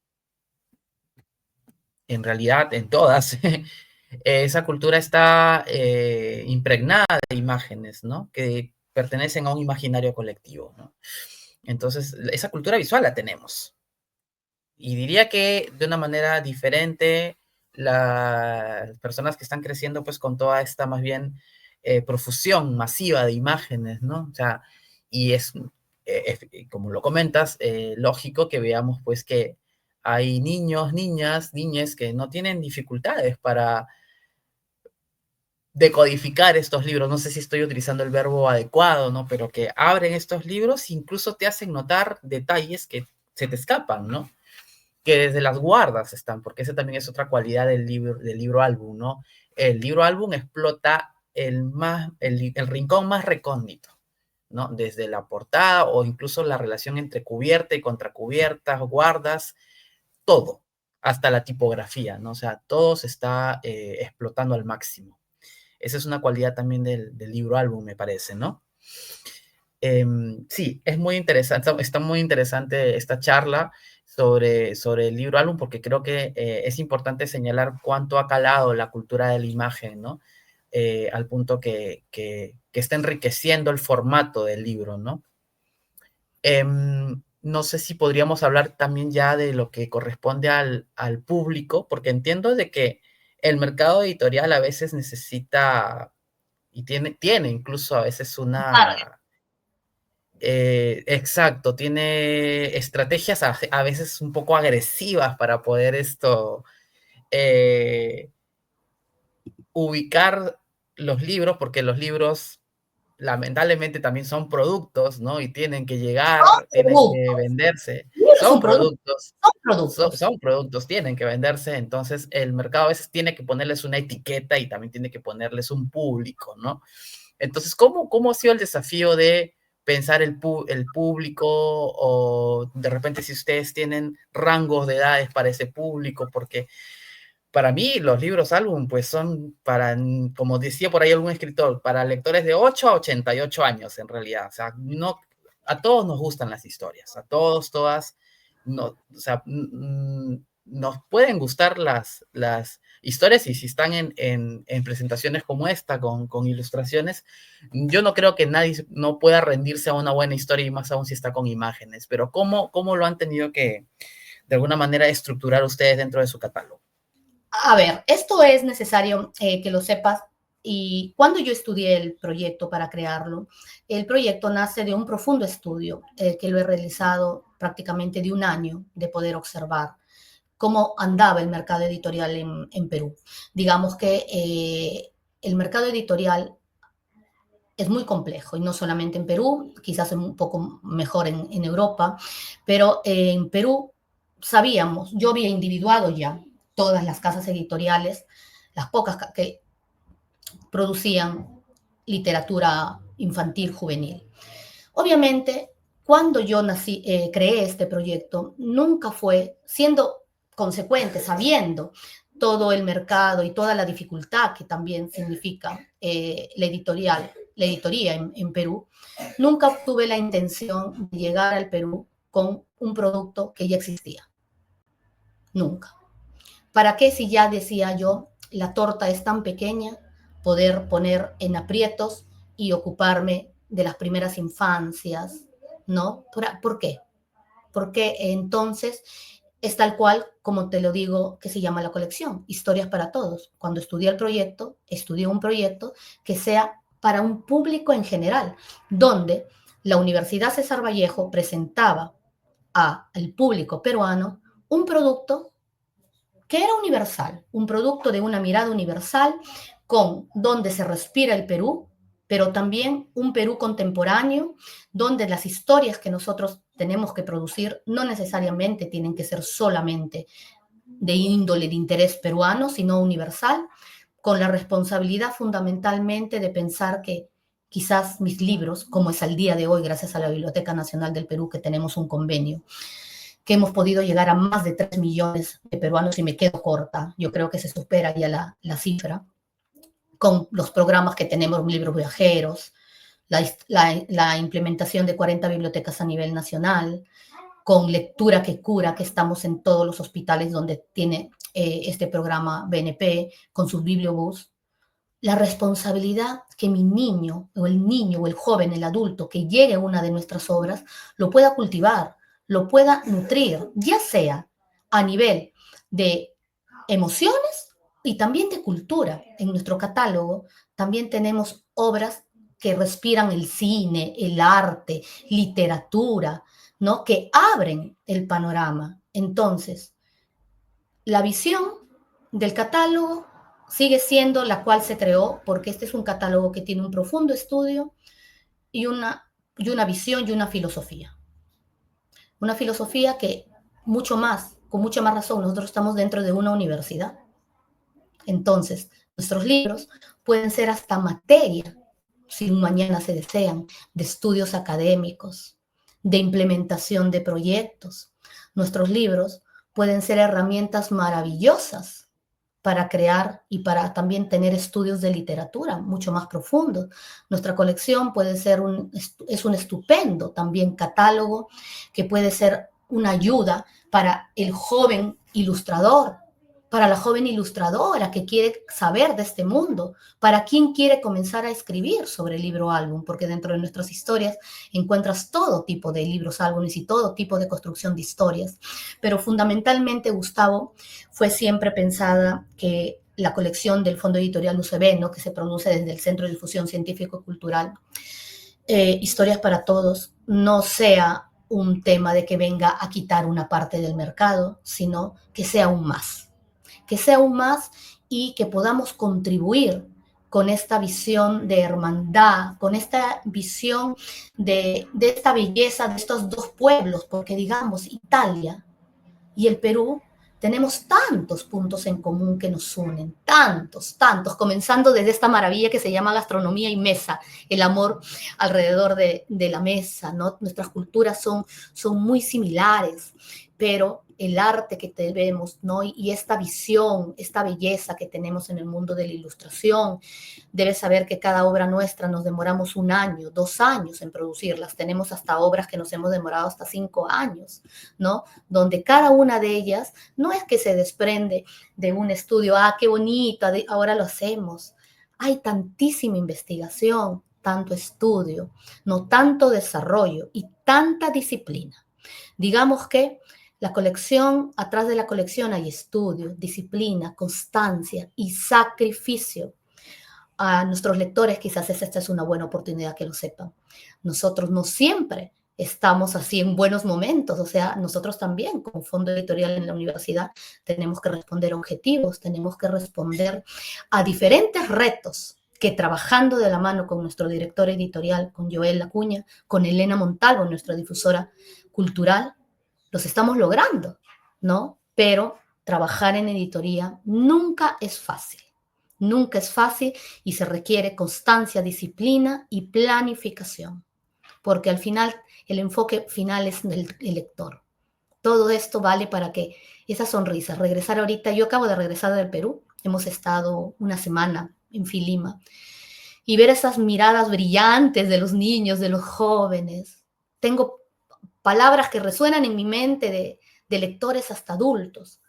en realidad, en todas, esa cultura está impregnada de imágenes, ¿no? Que pertenecen a un imaginario colectivo, ¿no? Entonces, esa cultura visual la tenemos. Y diría que de una manera diferente, las personas que están creciendo pues con toda esta más bien profusión masiva de imágenes, ¿no? O sea, y como lo comentas, lógico que veamos pues que hay niños, niñas, niñas que no tienen dificultades para decodificar estos libros. No sé si estoy utilizando el verbo adecuado, ¿no? Pero que abren estos libros e incluso te hacen notar detalles que se te escapan, ¿no? Que desde las guardas están, porque esa también es otra cualidad del libro álbum, ¿no? El libro álbum explota el rincón más recóndito, ¿no? Desde la portada o incluso la relación entre cubierta y contracubiertas, guardas, todo, hasta la tipografía, ¿no? O sea, todo se está explotando al máximo. Esa es una cualidad también del libro álbum, me parece, ¿no? Sí, es muy interesante, está muy interesante esta charla sobre el libro álbum porque creo que es importante señalar cuánto ha calado la cultura de la imagen, ¿no? Al punto que está enriqueciendo el formato del libro, ¿no? No sé si podríamos hablar también ya de lo que corresponde al público, porque entiendo de que el mercado editorial a veces necesita y tiene incluso a veces exacto, tiene estrategias a veces un poco agresivas para poder eh, ubicar los libros, porque los libros lamentablemente también son productos, ¿no? Y tienen que llegar, tienen que Productos. venderse, Es un producto, son productos. son productos, tienen que venderse, entonces el mercado a veces tiene que ponerles una etiqueta y también tiene que ponerles un público, ¿no? Entonces, ¿cómo ha sido el desafío de pensar el público o de repente si ustedes tienen rangos de edades para ese público? Porque para mí los libros álbum pues son para, como decía por ahí algún escritor, para lectores de 8 a 88 años en realidad. O sea, no, a todos nos gustan las historias, a todos, todas, no, o sea, nos pueden gustar las historias y si están en presentaciones como esta, con ilustraciones, yo no creo que nadie no pueda rendirse a una buena historia y más aún si está con imágenes, pero ¿cómo lo han tenido que, de alguna manera, estructurar ustedes dentro de su catálogo? A ver, esto es necesario que lo sepas. Y cuando yo estudié el proyecto para crearlo, el proyecto nace de un profundo estudio que lo he realizado prácticamente de un año de poder observar cómo andaba el mercado editorial en Perú. Digamos que el mercado editorial es muy complejo y no solamente en Perú, quizás un poco mejor en Europa, pero en Perú sabíamos, yo había individuado ya todas las casas editoriales, las pocas que producían literatura infantil juvenil. Obviamente, cuando yo creé este proyecto, nunca fue siendo consecuente, sabiendo todo el mercado y toda la dificultad que también significa la editoría en Perú, nunca tuve la intención de llegar al Perú con un producto que ya existía. Nunca. ¿Para qué si ya decía yo, la torta es tan pequeña, poder poner en aprietos y ocuparme de las primeras infancias, ¿no? ¿Por qué? Porque entonces es tal cual, como te lo digo, que se llama la colección, Historias para Todos. Cuando estudié el proyecto, estudié un proyecto que sea para un público en general, donde la Universidad César Vallejo presentaba al público peruano un producto que era universal, un producto de una mirada universal con donde se respira el Perú, pero también un Perú contemporáneo, donde las historias que nosotros tenemos que producir no necesariamente tienen que ser solamente de índole de interés peruano, sino universal, con la responsabilidad fundamentalmente de pensar que quizás mis libros, como es al día de hoy, gracias a la Biblioteca Nacional del Perú, que tenemos un convenio, que hemos podido llegar a más de 3 millones de peruanos, y me quedo corta, yo creo que se supera ya la cifra, con los programas que tenemos, libros viajeros, la implementación de 40 bibliotecas a nivel nacional, con Lectura que Cura, que estamos en todos los hospitales donde tiene este programa BNP, con sus bibliobús. La responsabilidad que mi niño o el joven, el adulto que llegue a una de nuestras obras, lo pueda cultivar, lo pueda nutrir, ya sea a nivel de emociones y también de cultura. En nuestro catálogo también tenemos obras que respiran el cine, el arte, literatura, ¿no? Que abren el panorama. Entonces, la visión del catálogo sigue siendo la cual se creó, porque este es un catálogo que tiene un profundo estudio y una visión y una filosofía. Una filosofía que mucho más, con mucha más razón, nosotros estamos dentro de una universidad. Entonces, nuestros libros pueden ser hasta materia, si un mañana se desean, de estudios académicos, de implementación de proyectos. Nuestros libros pueden ser herramientas maravillosas para crear y para también tener estudios de literatura mucho más profundos. Nuestra colección puede ser es un estupendo también catálogo que puede ser una ayuda para el joven ilustrador, para la joven ilustradora que quiere saber de este mundo, para quien quiere comenzar a escribir sobre el libro álbum, porque dentro de nuestras historias encuentras todo tipo de libros álbumes y todo tipo de construcción de historias. Pero fundamentalmente, Gustavo, fue siempre pensada que la colección del Fondo Editorial UCB, ¿no? Que se produce desde el Centro de Difusión Científico y Cultural, Historias para Todos, no sea un tema de que venga a quitar una parte del mercado, sino que sea aún más y que podamos contribuir con esta visión de hermandad, con esta visión de esta belleza de estos dos pueblos, porque digamos, Italia y el Perú tenemos tantos puntos en común que nos unen, tantos, tantos, comenzando desde esta maravilla que se llama gastronomía y mesa, el amor alrededor de la mesa, ¿no? Nuestras culturas son muy similares, pero el arte que tenemos, ¿no? Y esta visión, esta belleza que tenemos en el mundo de la ilustración, debes saber que cada obra nuestra nos demoramos 1 año, 2 años en producirlas, tenemos hasta obras que nos hemos demorado hasta 5 años, ¿no? Donde cada una de ellas no es que se desprende de un estudio, qué bonito, ahora lo hacemos. Hay tantísima investigación, tanto estudio, no tanto desarrollo y tanta disciplina. Digamos que la colección, atrás de la colección hay estudio, disciplina, constancia y sacrificio. A nuestros lectores quizás esta es una buena oportunidad que lo sepan. Nosotros no siempre estamos así en buenos momentos, o sea, nosotros también como fondo editorial en la universidad tenemos que responder a objetivos, tenemos que responder a diferentes retos que trabajando de la mano con nuestro director editorial, con Joel Acuña, con Elena Montalvo, nuestra difusora cultural, los estamos logrando, ¿no? Pero trabajar en editoría nunca es fácil. Nunca es fácil y se requiere constancia, disciplina y planificación, porque al final el enfoque final es el lector. Todo esto vale para que esa sonrisa, regresar ahorita, yo acabo de regresar del Perú, hemos estado 1 semana en Filima, y ver esas miradas brillantes de los niños, de los jóvenes. Tengo palabras que resuenan en mi mente de lectores hasta adultos,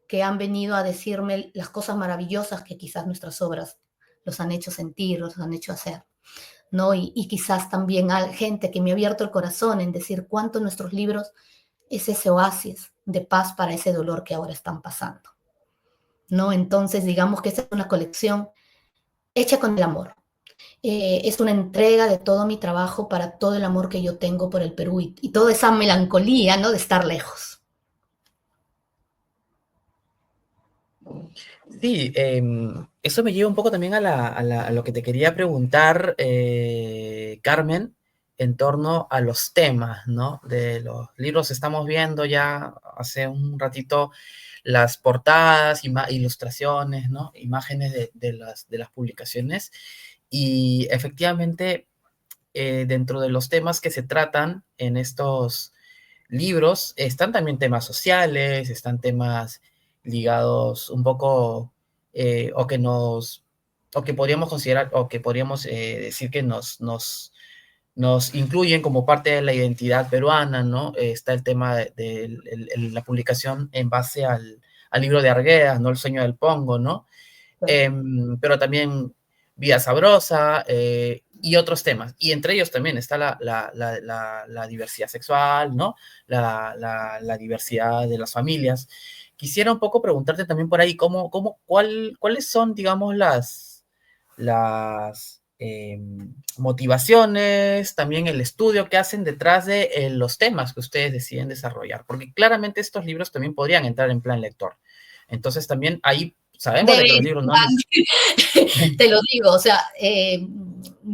que han venido a decirme las cosas maravillosas que quizás nuestras obras los han hecho sentir, los han hecho hacer, ¿no? Y quizás también hay gente que me ha abierto el corazón en decir cuánto nuestros libros es ese oasis de paz para ese dolor que ahora están pasando, ¿no? Entonces, digamos que esta es una colección hecha con el amor. Es una entrega de todo mi trabajo para todo el amor que yo tengo por el Perú y toda esa melancolía, ¿no? De estar lejos. Sí, eso me lleva un poco también a lo que te quería preguntar, Carmen, en torno a los temas, ¿no? De los libros estamos viendo ya hace un ratito las portadas, ilustraciones, ¿no? Imágenes de las publicaciones. Y efectivamente, dentro de los temas que se tratan en estos libros, están también temas sociales, están temas ligados un poco, o que o que podríamos considerar, o que podríamos decir que nos incluyen como parte de la identidad peruana, ¿no? Está el tema de la publicación en base al libro de Arguedas, ¿no? El sueño del Pongo, ¿no? Pero también Vida Sabrosa, y otros temas. Y entre ellos también está la diversidad sexual, ¿no? La diversidad de las familias. Quisiera un poco preguntarte también por ahí cuáles son, digamos, las motivaciones, también el estudio que hacen detrás de los temas que ustedes deciden desarrollar, porque claramente estos libros también podrían entrar en plan lector. Entonces también ahí sabemos de que los libros no Te lo digo, o sea,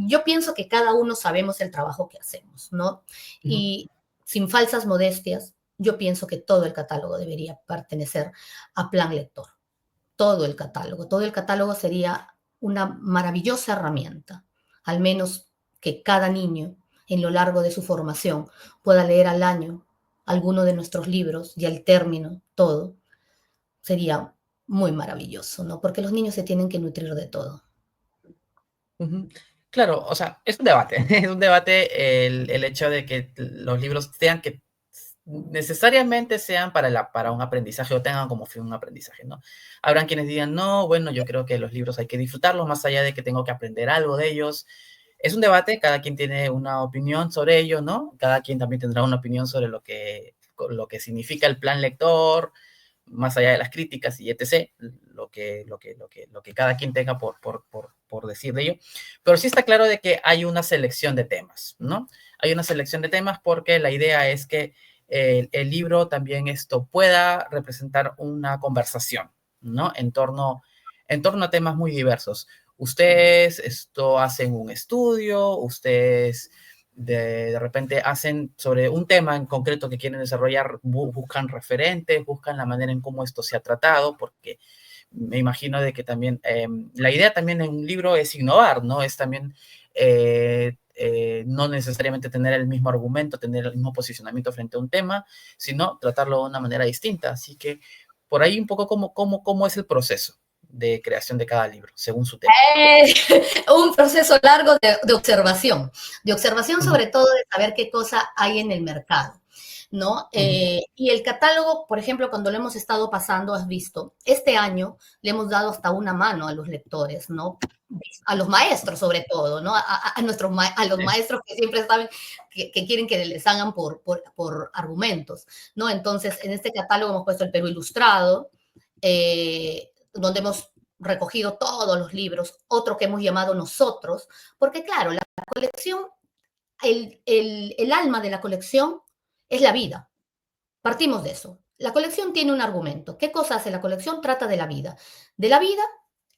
yo pienso que cada uno sabemos el trabajo que hacemos, ¿no? Ujú, Y sin falsas modestias, yo pienso que todo el catálogo debería pertenecer a Plan Lector, todo el catálogo sería una maravillosa herramienta, al menos que cada niño en lo largo de su formación pueda leer al año alguno de nuestros libros y al término todo, sería muy maravilloso, ¿no? Porque los niños se tienen que nutrir de todo. ujú. Claro, o sea, es un debate, es un debate el hecho de que los libros sean que necesariamente sean para un aprendizaje o tengan como fin un aprendizaje, ¿no? Habrán quienes digan, no, bueno, yo creo que los libros hay que disfrutarlos más allá de que tengo que aprender algo de ellos. Es un debate, cada quien tiene una opinión sobre ello, ¿no? Cada quien también tendrá una opinión sobre lo que significa el plan lector, más allá de las críticas y etc., lo que cada quien tenga por decir de ello. Pero sí está claro de que hay una selección de temas, ¿no? Hay una selección de temas porque la idea es que el libro también esto pueda representar una conversación, ¿no? En torno a temas muy diversos. Ustedes esto hacen un estudio, ustedes de repente hacen sobre un tema en concreto que quieren desarrollar, buscan referentes, buscan la manera en cómo esto se ha tratado, porque me imagino de que también la idea también en un libro es innovar, ¿no? Es también no necesariamente tener el mismo argumento, tener el mismo posicionamiento frente a un tema, sino tratarlo de una manera distinta. Así que por ahí un poco cómo es el proceso de creación de cada libro, según su tema. Eh, un proceso largo de observación Ujú, sobre todo de saber qué cosa hay en el mercado, ¿no? ujú, Y el catálogo, por ejemplo, cuando lo hemos estado pasando, has visto, este año le hemos dado hasta una mano a los lectores, ¿no? A los maestros sobre todo, ¿no? A los sí, maestros que siempre saben que quieren que les hagan por argumentos, ¿no? Entonces, en este catálogo hemos puesto el Perú Ilustrado, donde hemos recogido todos los libros, otro que hemos llamado Nosotros, porque claro, la colección, el alma de la colección es la vida. Partimos de eso. La colección tiene un argumento. ¿Qué cosa hace la colección? Trata de la vida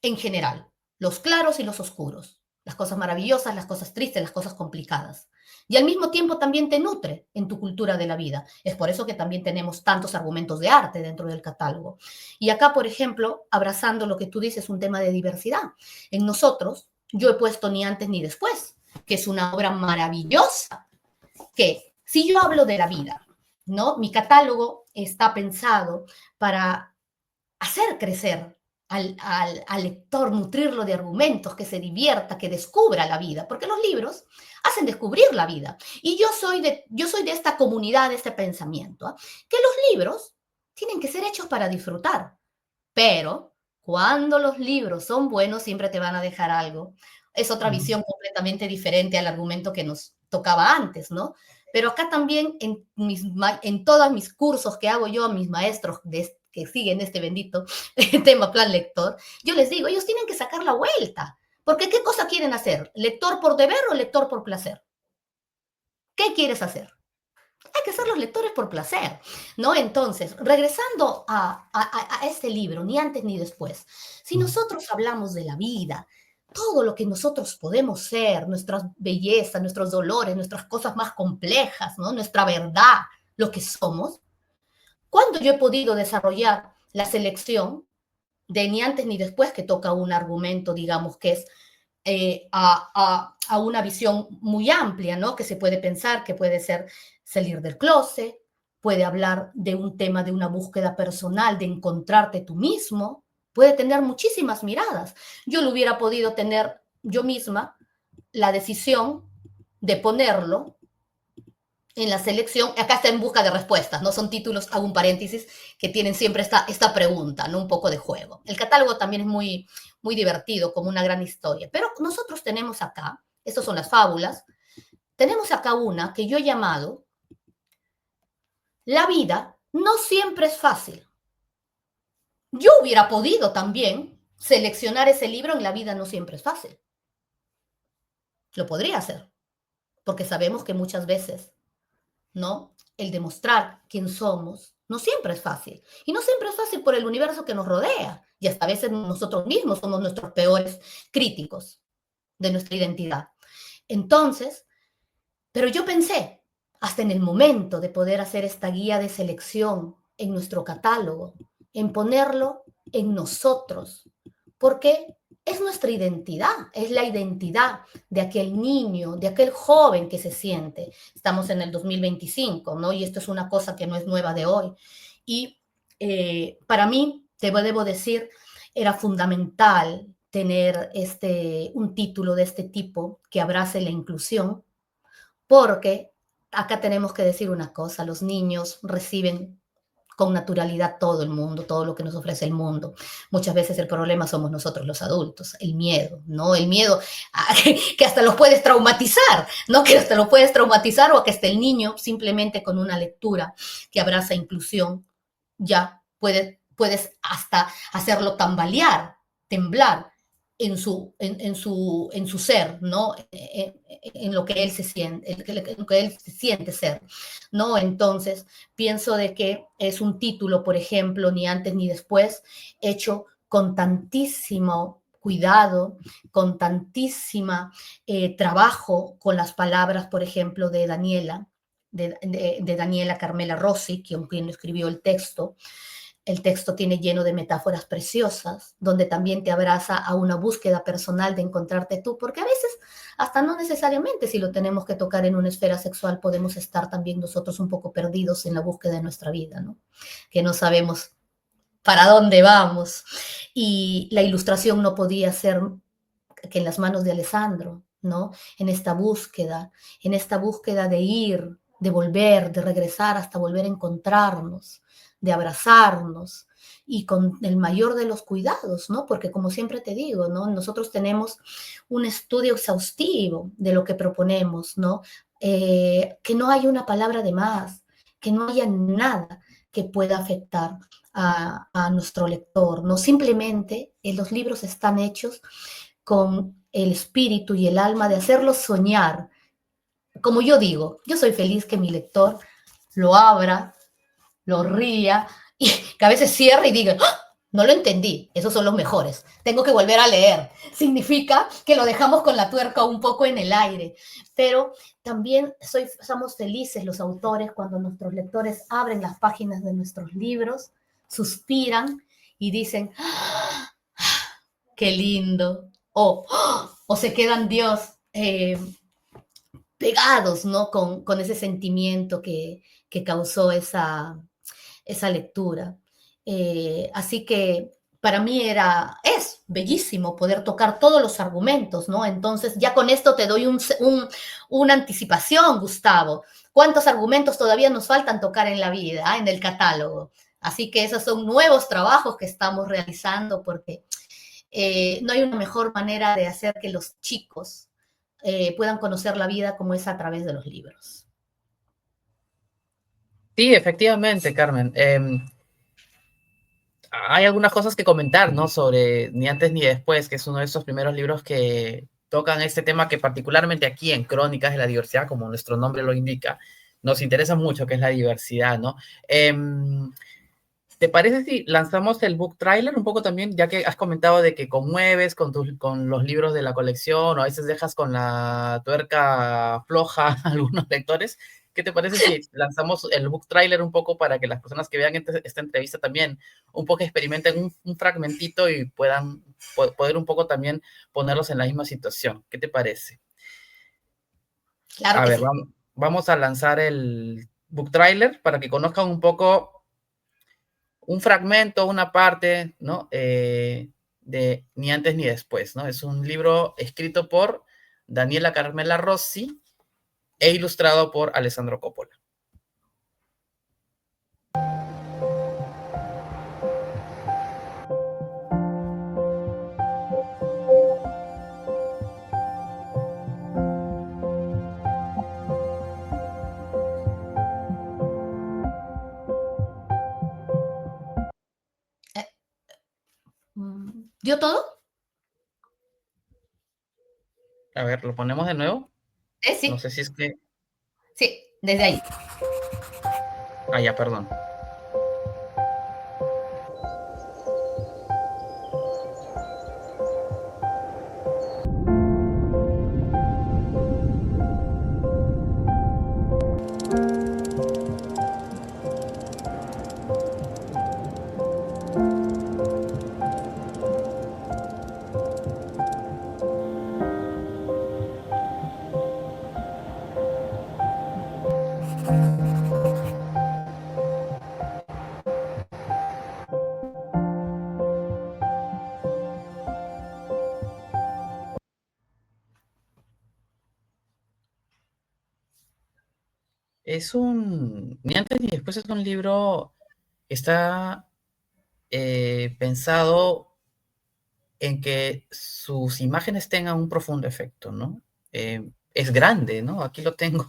en general, los claros y los oscuros, las cosas maravillosas, las cosas tristes, las cosas complicadas. Y al mismo tiempo también te nutre en tu cultura de la vida. Es por eso que también tenemos tantos argumentos de arte dentro del catálogo. Y acá, por ejemplo, abrazando lo que tú dices, un tema de diversidad. En nosotros, yo he puesto Ni antes ni después, que es una obra maravillosa, que si yo hablo de la vida, ¿no? Mi catálogo está pensado para hacer crecer al lector, nutrirlo de argumentos, que se divierta, que descubra la vida, porque los libros hacen descubrir la vida. Y yo soy de esta comunidad, de este pensamiento, ¿eh? Que los libros tienen que ser hechos para disfrutar, pero cuando los libros son buenos, siempre te van a dejar algo. Es otra ujú. visión completamente diferente al argumento que nos tocaba antes, ¿no? Pero acá también en todos mis cursos que hago yo a mis maestros que siguen este bendito tema plan lector, yo les digo, ellos tienen que sacar la vuelta, Porque ¿qué cosa quieren hacer? ¿Lector por deber o lector por placer? ¿Qué quieres hacer? Hay que ser los lectores por placer, ¿no? Entonces, regresando a este libro, ni antes ni después, si nosotros hablamos de la vida, todo lo que nosotros podemos ser, nuestras bellezas, nuestros dolores, nuestras cosas más complejas, ¿no? Nuestra verdad, lo que somos, ¿cuándo yo he podido desarrollar la selección de ni antes ni después que toca un argumento, digamos, que es a una visión muy amplia, ¿no? Que se puede pensar, que puede ser salir del closet, puede hablar de un tema de una búsqueda personal, de encontrarte tú mismo, puede tener muchísimas miradas. Yo lo hubiera podido tener yo misma la decisión de ponerlo en la selección, acá está en busca de respuestas, ¿no? Son títulos, hago un paréntesis, que tienen siempre esta pregunta, ¿no? Un poco de juego. El catálogo también es muy divertido, como una gran historia. Pero nosotros tenemos acá, estas son las fábulas, tenemos acá una que yo he llamado La vida no siempre es fácil. Yo hubiera podido también seleccionar ese libro en La vida no siempre es fácil. Lo podría hacer, porque sabemos que muchas veces, ¿no? El demostrar quién somos no siempre es fácil. Y no siempre es fácil por el universo que nos rodea. Y hasta a veces nosotros mismos somos nuestros peores críticos de nuestra identidad. Entonces, pero yo pensé, hasta en el momento de poder hacer esta guía de selección en nuestro catálogo, en ponerlo en nosotros, porque es nuestra identidad, es la identidad de aquel niño, de aquel joven que se siente. Estamos en el 2025, ¿no? Y esto es una cosa que no es nueva de hoy. Y para mí, debo decir, era fundamental tener un título de este tipo que abrace la inclusión, porque acá tenemos que decir una cosa, los niños reciben con naturalidad todo el mundo, todo lo que nos ofrece el mundo. Muchas veces el problema somos nosotros los adultos, el miedo, ¿no? El miedo que hasta los puedes traumatizar, ¿no? Que hasta lo puedes traumatizar o que hasta el niño simplemente con una lectura que abraza inclusión ya puedes hasta hacerlo tambalear, temblar en su ser, ¿no? En lo que él se siente, en lo que él se siente ser, ¿no? Entonces, pienso de que es un título, por ejemplo, ni antes ni después, hecho con tantísimo cuidado, con tantísima trabajo con las palabras, por ejemplo, de Daniela, de Daniela Carmela Rossi, quien escribió el texto. El texto tiene lleno de metáforas preciosas, donde también te abraza a una búsqueda personal de encontrarte tú, porque a veces, hasta no necesariamente si lo tenemos que tocar en una esfera sexual, podemos estar también nosotros un poco perdidos en la búsqueda de nuestra vida, ¿no? Que no sabemos para dónde vamos. Y la ilustración no podía ser que en las manos de Alessandro, ¿no? En esta búsqueda de ir, de volver, de regresar hasta volver a encontrarnos, de abrazarnos y con el mayor de los cuidados, ¿no? Porque como siempre te digo, ¿no? Nosotros tenemos un estudio exhaustivo de lo que proponemos, ¿no? Que no haya una palabra de más, que no haya nada que pueda afectar a nuestro lector, ¿no? Simplemente los libros están hechos con el espíritu y el alma de hacerlos soñar. Como yo digo, yo soy feliz que mi lector lo abra, lo ría y que a veces cierre y diga, ¡ah! No lo entendí, esos son los mejores, tengo que volver a leer. Significa que lo dejamos con la tuerca un poco en el aire, pero también somos felices los autores cuando nuestros lectores abren las páginas de nuestros libros, suspiran y dicen, ¡ah! ¡Qué lindo! O se quedan Dios pegados, ¿no? Con ese sentimiento que causó esa lectura. Así que para mí es bellísimo poder tocar todos los argumentos, ¿no? Entonces ya con esto te doy una anticipación, Gustavo. ¿Cuántos argumentos todavía nos faltan tocar en la vida, en el catálogo? Así que esos son nuevos trabajos que estamos realizando porque no hay una mejor manera de hacer que los chicos puedan conocer la vida como es a través de los libros. Sí, efectivamente, Carmen. hay algunas cosas que comentar, ¿no? Sobre Ni antes ni después, que es uno de esos primeros libros que tocan este tema que particularmente aquí en Crónicas de la Diversidad, como nuestro nombre lo indica, nos interesa mucho, que es la diversidad, ¿no? ¿Te parece si lanzamos el book trailer un poco también, ya que has comentado de que conmueves con los libros de la colección o a veces dejas con la tuerca floja a algunos lectores? ¿Qué te parece si lanzamos el book trailer un poco para que las personas que vean esta entrevista también un poco experimenten un fragmentito y puedan poder un poco también ponerlos en la misma situación? ¿Qué te parece? Claro A que ver, sí. vamos a lanzar el book trailer para que conozcan un poco un fragmento, una parte, ¿no? De Ni antes ni después, ¿no? Es un libro escrito por Daniela Carmela Rossi e ilustrado por Alessandro Coppola. Eh, ¿Dio todo? A ver, lo ponemos de nuevo. No Sí, sé si es que... sí, desde ahí. Ah, ya, perdón. Ni antes ni después es un libro que está pensado en que sus imágenes tengan un profundo efecto, ¿no? Es grande, ¿no? Aquí lo tengo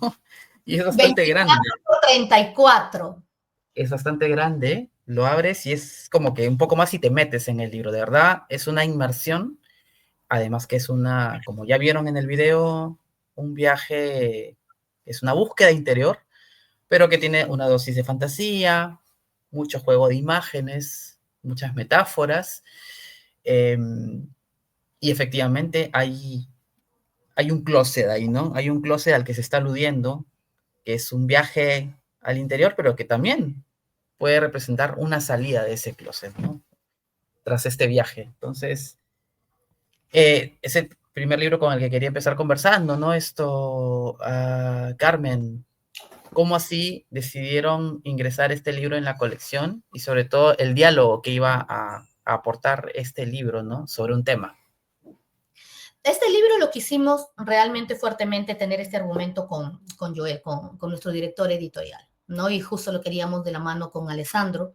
y es bastante grande. 24 por 34. Es bastante grande, lo abres y es como que un poco más y te metes en el libro. De verdad, es una inmersión, además que es una, como ya vieron en el video, un viaje, es una búsqueda interior, pero que tiene una dosis de fantasía, mucho juego de imágenes, muchas metáforas, eh, y efectivamente hay un closet ahí, ¿no? Hay un closet al que se está aludiendo, que es un viaje al interior, pero que también puede representar una salida de ese closet, ¿no? Tras este viaje. Entonces, es el primer libro con el que quería empezar conversando, ¿no? Carmen, ¿cómo así decidieron ingresar este libro en la colección? Y sobre todo el diálogo que iba a aportar este libro, ¿no? Sobre un tema. Este libro lo quisimos realmente fuertemente tener este argumento con Joel, con nuestro director editorial, ¿no? Y justo lo queríamos de la mano con Alessandro,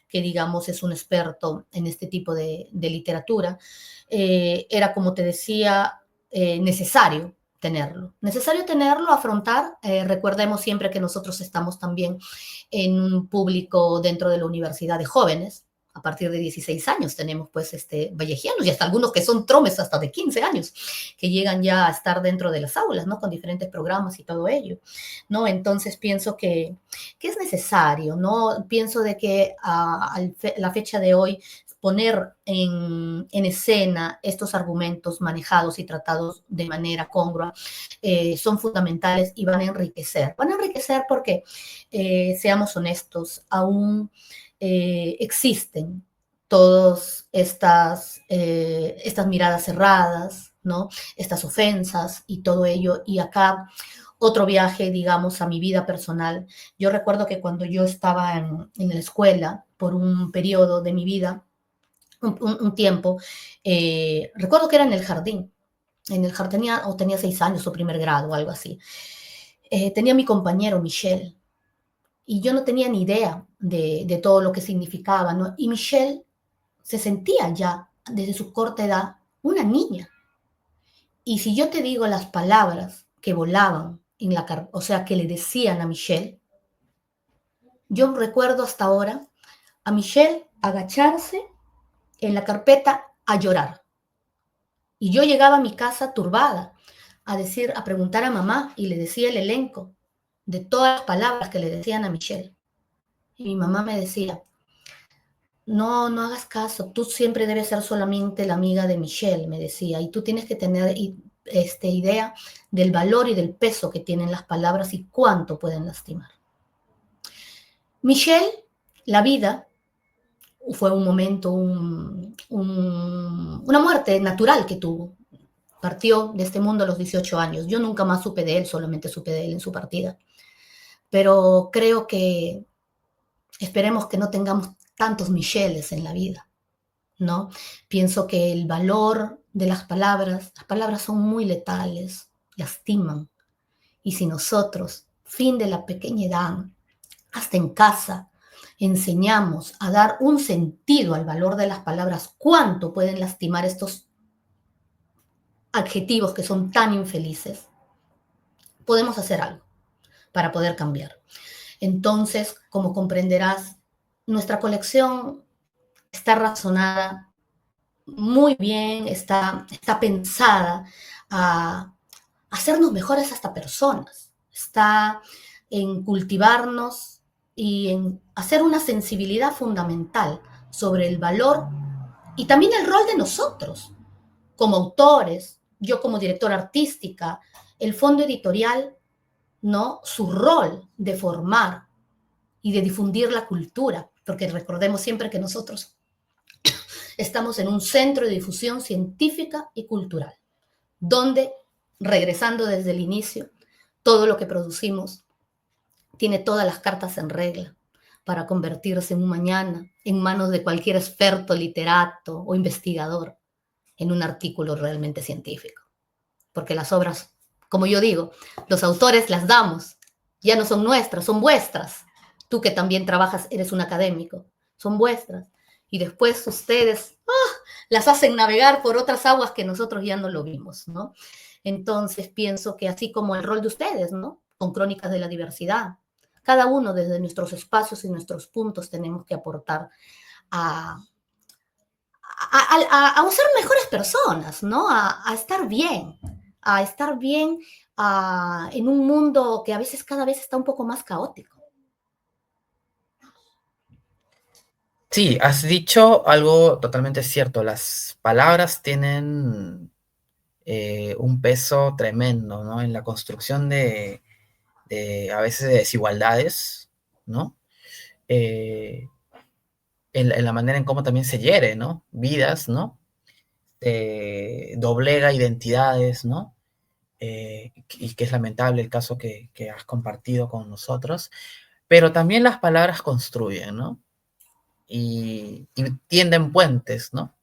que digamos es un experto en este tipo de literatura. Era, como te decía, necesario tenerlo, afrontar. Recordemos siempre que nosotros estamos también en un público dentro de la universidad de jóvenes. A partir de 16 años tenemos pues vallejianos y hasta algunos que son tromes hasta de 15 años que llegan ya a estar dentro de las aulas, ¿no? Con diferentes programas y todo ello, ¿no? Entonces pienso que es necesario, ¿no? Pienso de que la fecha de hoy poner en escena estos argumentos manejados y tratados de manera congrua son fundamentales y van a enriquecer. Van a enriquecer porque, seamos honestos, aún existen todas estas miradas cerradas, ¿no? Estas ofensas y todo ello. Y acá otro viaje, digamos, a mi vida personal. Yo recuerdo que cuando yo estaba en la escuela, por un periodo de mi vida, un tiempo, recuerdo que era en el jardín tenía 6 años o primer grado o algo así. Tenía mi compañero Michelle y yo no tenía ni idea de todo lo que significaba, ¿no? Y Michelle se sentía ya desde su corta edad una niña. Y si yo te digo las palabras que volaban o sea, que le decían a Michelle, yo recuerdo hasta ahora a Michelle agacharse en la carpeta a llorar. Y yo llegaba a mi casa turbada, a preguntar a mamá, y le decía el elenco de todas las palabras que le decían a Michelle. Y mi mamá me decía, no, no hagas caso, tú siempre debes ser solamente la amiga de Michelle, me decía, y tú tienes que tener idea del valor y del peso que tienen las palabras y cuánto pueden lastimar. Michelle, la vida, fue un momento, una muerte natural que tuvo. Partió de este mundo a los 18 años. Yo nunca más supe de él, solamente supe de él en su partida. Pero creo que esperemos que no tengamos tantos Michelles en la vida, ¿no? Pienso que el valor de las palabras son muy letales, lastiman. Y si nosotros, fin de la pequeña edad, hasta en casa, enseñamos a dar un sentido al valor de las palabras, cuánto pueden lastimar estos adjetivos que son tan infelices, podemos hacer algo para poder cambiar. Entonces, como comprenderás, nuestra colección está razonada muy bien, está pensada a hacernos mejores hasta personas, está en cultivarnos y en hacer una sensibilidad fundamental sobre el valor y también el rol de nosotros como autores, yo como directora artística, el fondo editorial, ¿no? Su rol de formar y de difundir la cultura, porque recordemos siempre que nosotros estamos en un centro de difusión científica y cultural, donde, regresando desde el inicio, todo lo que producimos tiene todas las cartas en regla para convertirse en un mañana en manos de cualquier experto, literato o investigador en un artículo realmente científico. Porque las obras, como yo digo, los autores las damos, ya no son nuestras, son vuestras. Tú que también trabajas, eres un académico, son vuestras. Y después ustedes las hacen navegar por otras aguas que nosotros ya no lo vimos, ¿no? Entonces pienso que así como el rol de ustedes, ¿no? Con Crónicas de la Diversidad, cada uno desde nuestros espacios y nuestros puntos tenemos que aportar a ser mejores personas, ¿no? A estar bien, en un mundo que a veces cada vez está un poco más caótico. Sí, has dicho algo totalmente cierto. Las palabras tienen un peso tremendo, ¿no? En la construcción a veces de desigualdades, ¿no? Eh, en la manera en cómo también se hiere, ¿no? Vidas, ¿no? Doblega identidades, ¿no? Y que es lamentable el caso que has compartido con nosotros, pero también las palabras construyen, ¿no? Y tienden puentes, ¿no?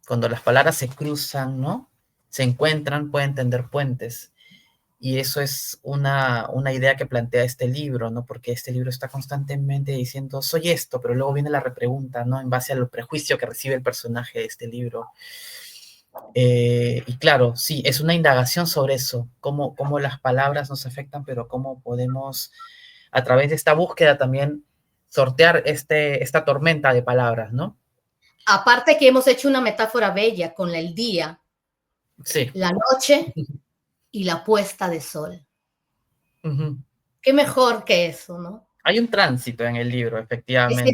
Cuando las palabras se cruzan, ¿no? Se encuentran, pueden tender puentes. Y eso es una idea que plantea este libro, ¿no? Porque este libro está constantemente diciendo, soy esto, pero luego viene la repregunta, ¿no? En base al prejuicio que recibe el personaje de este libro. Y claro, sí, es una indagación sobre eso, cómo las palabras nos afectan, pero cómo podemos, a través de esta búsqueda también, sortear esta tormenta de palabras, ¿no? Aparte que hemos hecho una metáfora bella con el día, Sí. la noche y la puesta de sol. Uh-huh. Qué mejor que eso, ¿no? Hay un tránsito en el libro, efectivamente.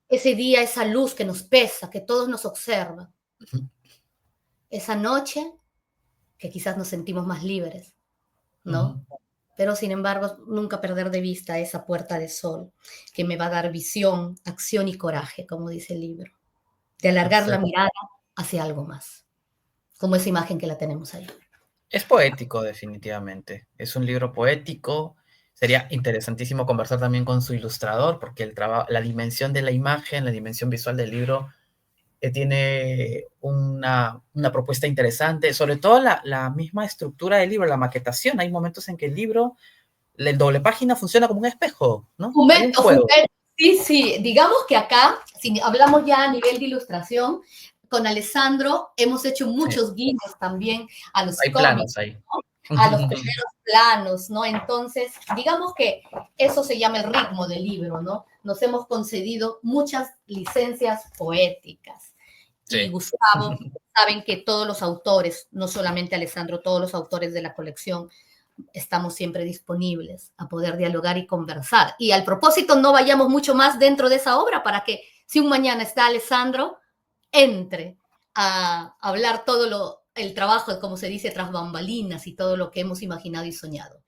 Ese día, esa luz que nos pesa, que todos nos observan. Uh-huh. Esa noche que quizás nos sentimos más libres, ¿no? Uh-huh. Pero sin embargo, nunca perder de vista esa puerta de sol que me va a dar visión, acción y coraje, como dice el libro, de alargar Exacto. la mirada hacia algo más, como esa imagen que la tenemos ahí. Es poético, definitivamente. Es un libro poético. Sería interesantísimo conversar también con su ilustrador, porque la dimensión de la imagen, la dimensión visual del libro, tiene una propuesta interesante, sobre todo la misma estructura del libro, la maquetación. Hay momentos en que el libro, el doble página funciona como un espejo, ¿no? Como un juego. Sí, sí, digamos que acá, si hablamos ya a nivel de ilustración, con Alessandro hemos hecho muchos guiños también a los Hay cómics. planos ahí. ¿No? a los primeros planos, ¿no? Entonces, digamos que eso se llama el ritmo del libro, ¿no? Nos hemos concedido muchas licencias poéticas. Y Sí. Gustavo, saben que todos los autores, no solamente Alessandro, todos los autores de la colección, estamos siempre disponibles a poder dialogar y conversar. Y al propósito, no vayamos mucho más dentro de esa obra para que si un mañana está Alessandro, entre a hablar el trabajo, como se dice, tras bambalinas y todo lo que hemos imaginado y soñado.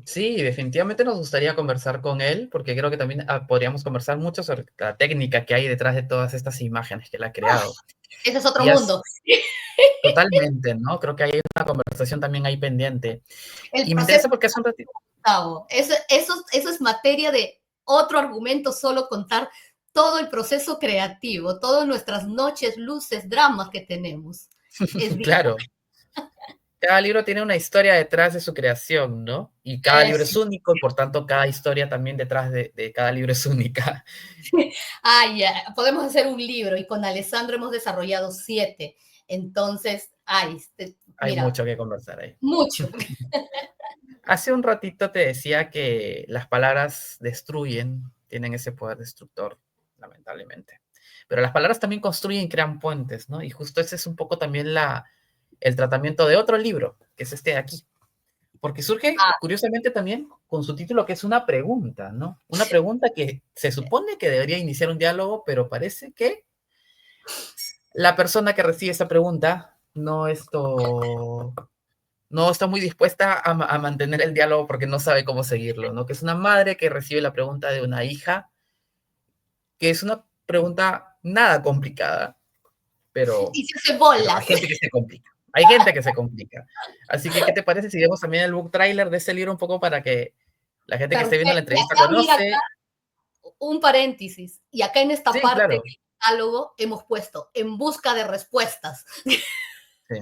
Sí, definitivamente nos gustaría conversar con él, porque creo que también podríamos conversar mucho sobre la técnica que hay detrás de todas estas imágenes que él ha creado. Ese es otro Y es mundo. totalmente, ¿no? Creo que hay una conversación también ahí pendiente. El Y me proceso, interesa porque es un ratito. Gustavo, eso es materia de otro argumento, solo contar todo el proceso creativo, todas nuestras noches, luces, dramas que tenemos. Es Claro, cada libro tiene una historia detrás de su creación, ¿no? Y cada libro es, es único y por tanto cada historia también detrás de cada libro es única. ay, podemos hacer un libro y con Alessandro hemos desarrollado 7. Entonces, ay, Hay mira, mucho que conversar ahí. mucho. Hace un ratito te decía que las palabras destruyen, tienen ese poder destructor, lamentablemente. Pero las palabras también construyen y crean puentes, ¿no? Y justo ese es un poco también el tratamiento de otro libro, que es este de aquí. Porque surge, Ah, curiosamente, también con su título, que es una pregunta, ¿no? Una pregunta que se supone que debería iniciar un diálogo, pero parece que la persona que recibe esa pregunta no está muy dispuesta a mantener el diálogo porque no sabe cómo seguirlo, ¿no? Que es una madre que recibe la pregunta de una hija, que es una pregunta nada complicada, pero, y se hace pero hay bolas. gente que se complica. Hay gente que se complica. Así que, ¿qué te parece si vemos también el book trailer de ese libro un poco para que la gente que esté viendo la Perfecto. Y entrevista acá, mira, conoce? un paréntesis. Y acá en esta Sí, parte claro. del catálogo hemos puesto en busca de respuestas. Sí,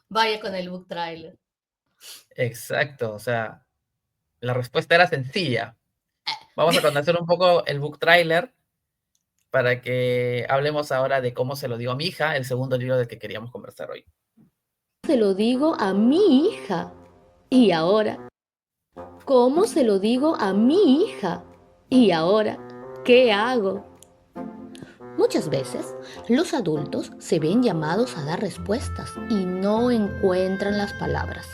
Vaya con el book trailer. exacto. O sea, la respuesta era sencilla. Vamos a conocer un poco el book trailer para que hablemos ahora de cómo se lo digo a mi hija, el segundo libro del que queríamos conversar hoy. Se lo digo a mi hija. ¿Y ahora? ¿Cómo se lo digo a mi hija? ¿Y ahora? ¿Qué hago? Muchas veces los adultos se ven llamados a dar respuestas y no encuentran las palabras.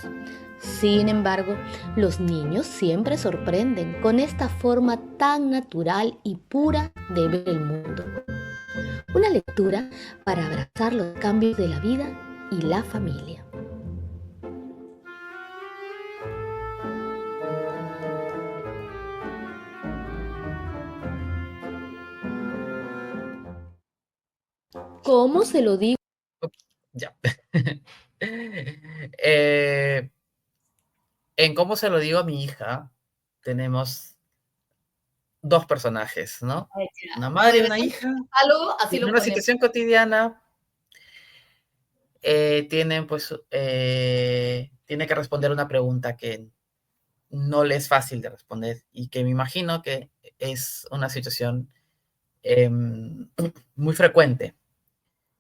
Sin embargo, los niños siempre sorprenden con esta forma tan natural y pura de ver el mundo. Una lectura para abrazar los cambios de la vida y la familia. ¿Cómo se lo digo? Ya. Eh, en cómo se lo digo a mi hija, tenemos dos personajes, ¿no? Una madre y una Regresando hija, al catálogo, y así en lo una ponemos. situación cotidiana tiene que responder una pregunta que no le es fácil de responder y que me imagino que es una situación muy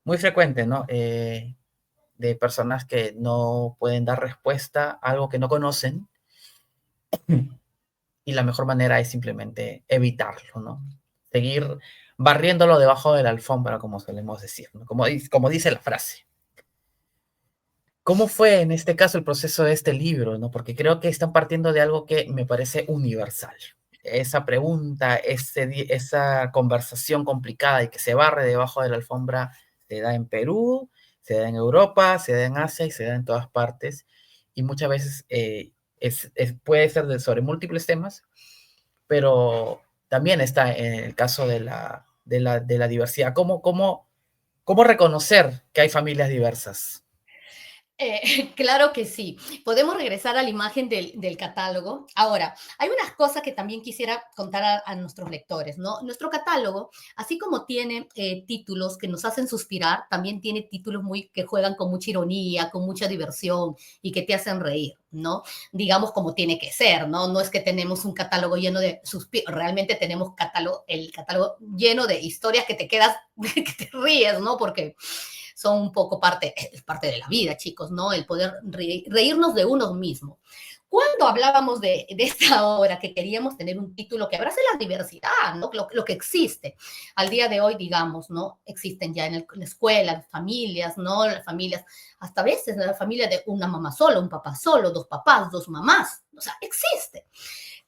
muy frecuente, ¿no? De personas que no pueden dar respuesta a algo que no conocen y la mejor manera es simplemente evitarlo, ¿no? Seguir barriéndolo debajo de la alfombra, como solemos decir, ¿no? Como dice la frase. ¿Cómo fue en este caso el proceso de este libro, no? Porque creo que están partiendo de algo que me parece universal. Esa pregunta, esa conversación complicada y que se barre debajo de la alfombra se da en Perú, se da en Europa, se da en Asia y se da en todas partes. Y muchas veces puede ser sobre múltiples temas, pero también está en el caso de la diversidad. ¿Cómo reconocer que hay familias diversas? Claro que sí. Podemos regresar a la imagen del catálogo. Ahora, hay unas cosas que también quisiera contar a nuestros lectores, ¿no? Nuestro catálogo, así como tiene títulos que nos hacen suspirar, también tiene títulos que juegan con mucha ironía, con mucha diversión y que te hacen reír, ¿no? Digamos como tiene que ser, ¿no? No es que tenemos un catálogo lleno de suspiros, realmente tenemos el catálogo lleno de historias que te quedas, que te ríes, ¿no? Porque son un poco parte de la vida, chicos, ¿no? El poder reírnos de uno mismo. Cuando hablábamos de esta obra, que queríamos tener un título que abrace la diversidad, ¿no? Lo que existe. Al día de hoy, digamos, ¿no? Existen ya en la escuela familias, ¿no? Las familias, hasta a veces la familia de una mamá sola, un papá solo, dos papás, dos mamás. O sea, existe.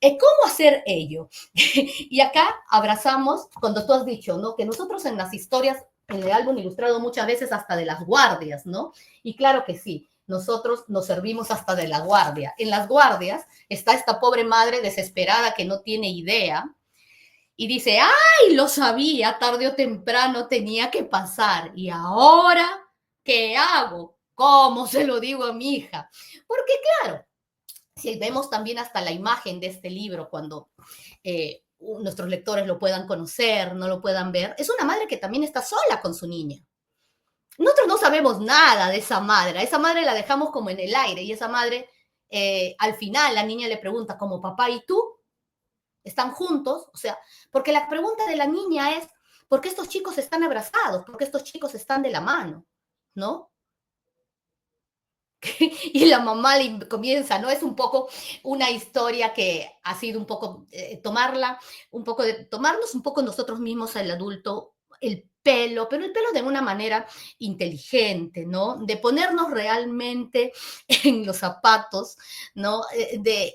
¿Cómo hacer ello? Y acá abrazamos, cuando tú has dicho, ¿no? Que nosotros en las historias, en el álbum ilustrado muchas veces hasta de las guardias, ¿no? Y claro que sí, nosotros nos servimos hasta de la guardia. En las guardias está esta pobre madre desesperada que no tiene idea y dice, ¡ay, lo sabía! Tarde o temprano tenía que pasar. ¿Y ahora qué hago? ¿Cómo se lo digo a mi hija? Porque claro, si vemos también hasta la imagen de este libro, cuando nuestros lectores lo puedan conocer, no lo puedan ver, es una madre que también está sola con su niña. Nosotros no sabemos nada de esa madre. A esa madre la dejamos como en el aire y esa madre, al final, la niña le pregunta como papá, ¿y tú? ¿Están juntos? O sea, porque la pregunta de la niña es, ¿por qué estos chicos están abrazados? ¿Por qué estos chicos están de la mano? ¿No? Y la mamá le comienza, ¿no? Es un poco una historia que ha sido un poco tomarnos un poco nosotros mismos, el adulto, el pelo, pero el pelo de una manera inteligente, ¿no? De ponernos realmente en los zapatos, ¿no?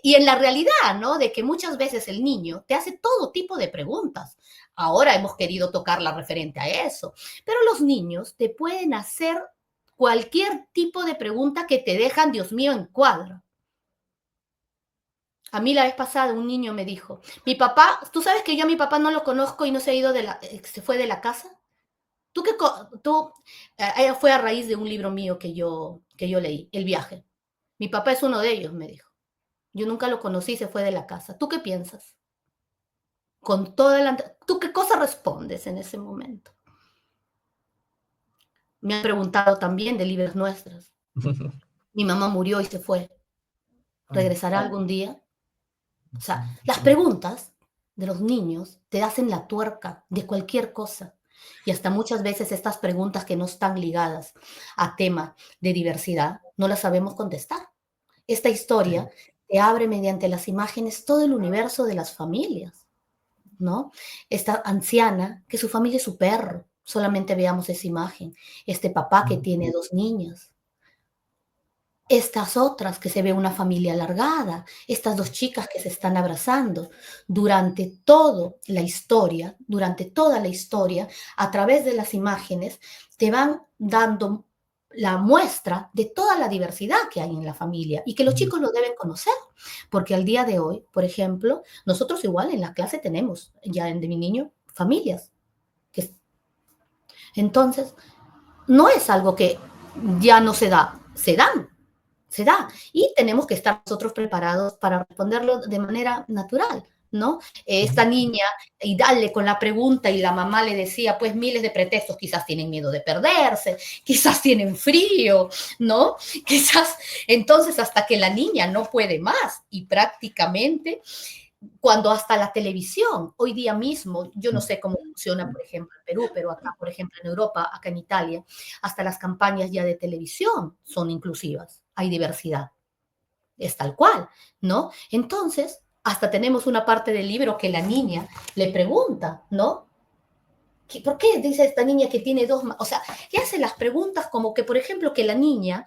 Y en la realidad, ¿no? De que muchas veces el niño te hace todo tipo de preguntas. Ahora hemos querido tocarla referente a eso, pero los niños te pueden hacer cualquier tipo de pregunta que te dejan, Dios mío, en cuadro. A mí la vez pasada un niño me dijo, mi papá, ¿tú sabes que yo a mi papá no lo conozco y no se ha ido se fue de la casa? Fue a raíz de un libro mío que yo leí, El viaje. Mi papá es uno de ellos, me dijo. Yo nunca lo conocí, se fue de la casa. ¿Tú qué piensas? ¿Tú qué cosa respondes en ese momento? Me han preguntado también de libros nuestros. Mi mamá murió y se fue. ¿Regresará algún día? O sea, las preguntas de los niños te hacen la tuerca de cualquier cosa. Y hasta muchas veces estas preguntas que no están ligadas a tema de diversidad, no las sabemos contestar. Esta historia te abre mediante las imágenes todo el universo de las familias, ¿no? Esta anciana, que su familia es su perro, solamente veamos esa imagen. Este papá que tiene dos niñas. Estas otras que se ve una familia alargada, estas dos chicas que se están abrazando, durante toda la historia, a través de las imágenes, te van dando la muestra de toda la diversidad que hay en la familia y que los chicos lo deben conocer, porque al día de hoy, por ejemplo, nosotros igual en la clase tenemos, ya de mi niño, familias. Entonces, no es algo que ya no se da, se da. Y tenemos que estar nosotros preparados para responderlo de manera natural, ¿no? Esta niña, y darle con la pregunta, y la mamá le decía, pues miles de pretextos, quizás tienen miedo de perderse, quizás tienen frío, ¿no? Quizás, entonces, hasta que la niña no puede más, y prácticamente, cuando hasta la televisión, hoy día mismo, yo no sé cómo funciona, por ejemplo, en Perú, pero acá, por ejemplo, en Europa, acá en Italia, hasta las campañas ya de televisión son inclusivas, hay diversidad, es tal cual, ¿no? Entonces, hasta tenemos una parte del libro que la niña le pregunta, ¿no? ¿Por qué dice esta niña que tiene dos? O sea, le hace las preguntas como que, por ejemplo, que la niña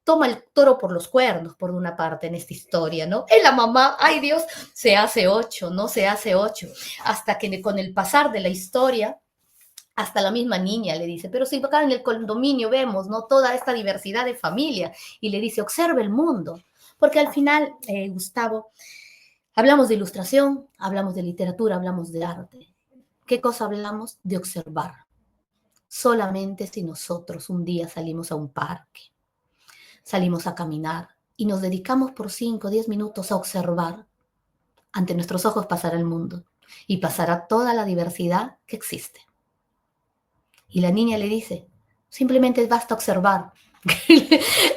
toma el toro por los cuernos, por una parte, en esta historia, ¿no? Y la mamá, ay Dios, se hace 8, ¿no? Se hace 8. Hasta que con el pasar de la historia, hasta la misma niña le dice, pero si acá en el condominio vemos, ¿no? Toda esta diversidad de familia, y le dice, observa el mundo. Porque al final, Gustavo, hablamos de ilustración, hablamos de literatura, hablamos de arte. ¿Qué cosa hablamos? De observar. Solamente si nosotros un día salimos a un parque, salimos a caminar y nos dedicamos por 5 o 10 minutos a observar, ante nuestros ojos pasará el mundo y pasará toda la diversidad que existe. Y la niña le dice, simplemente basta observar.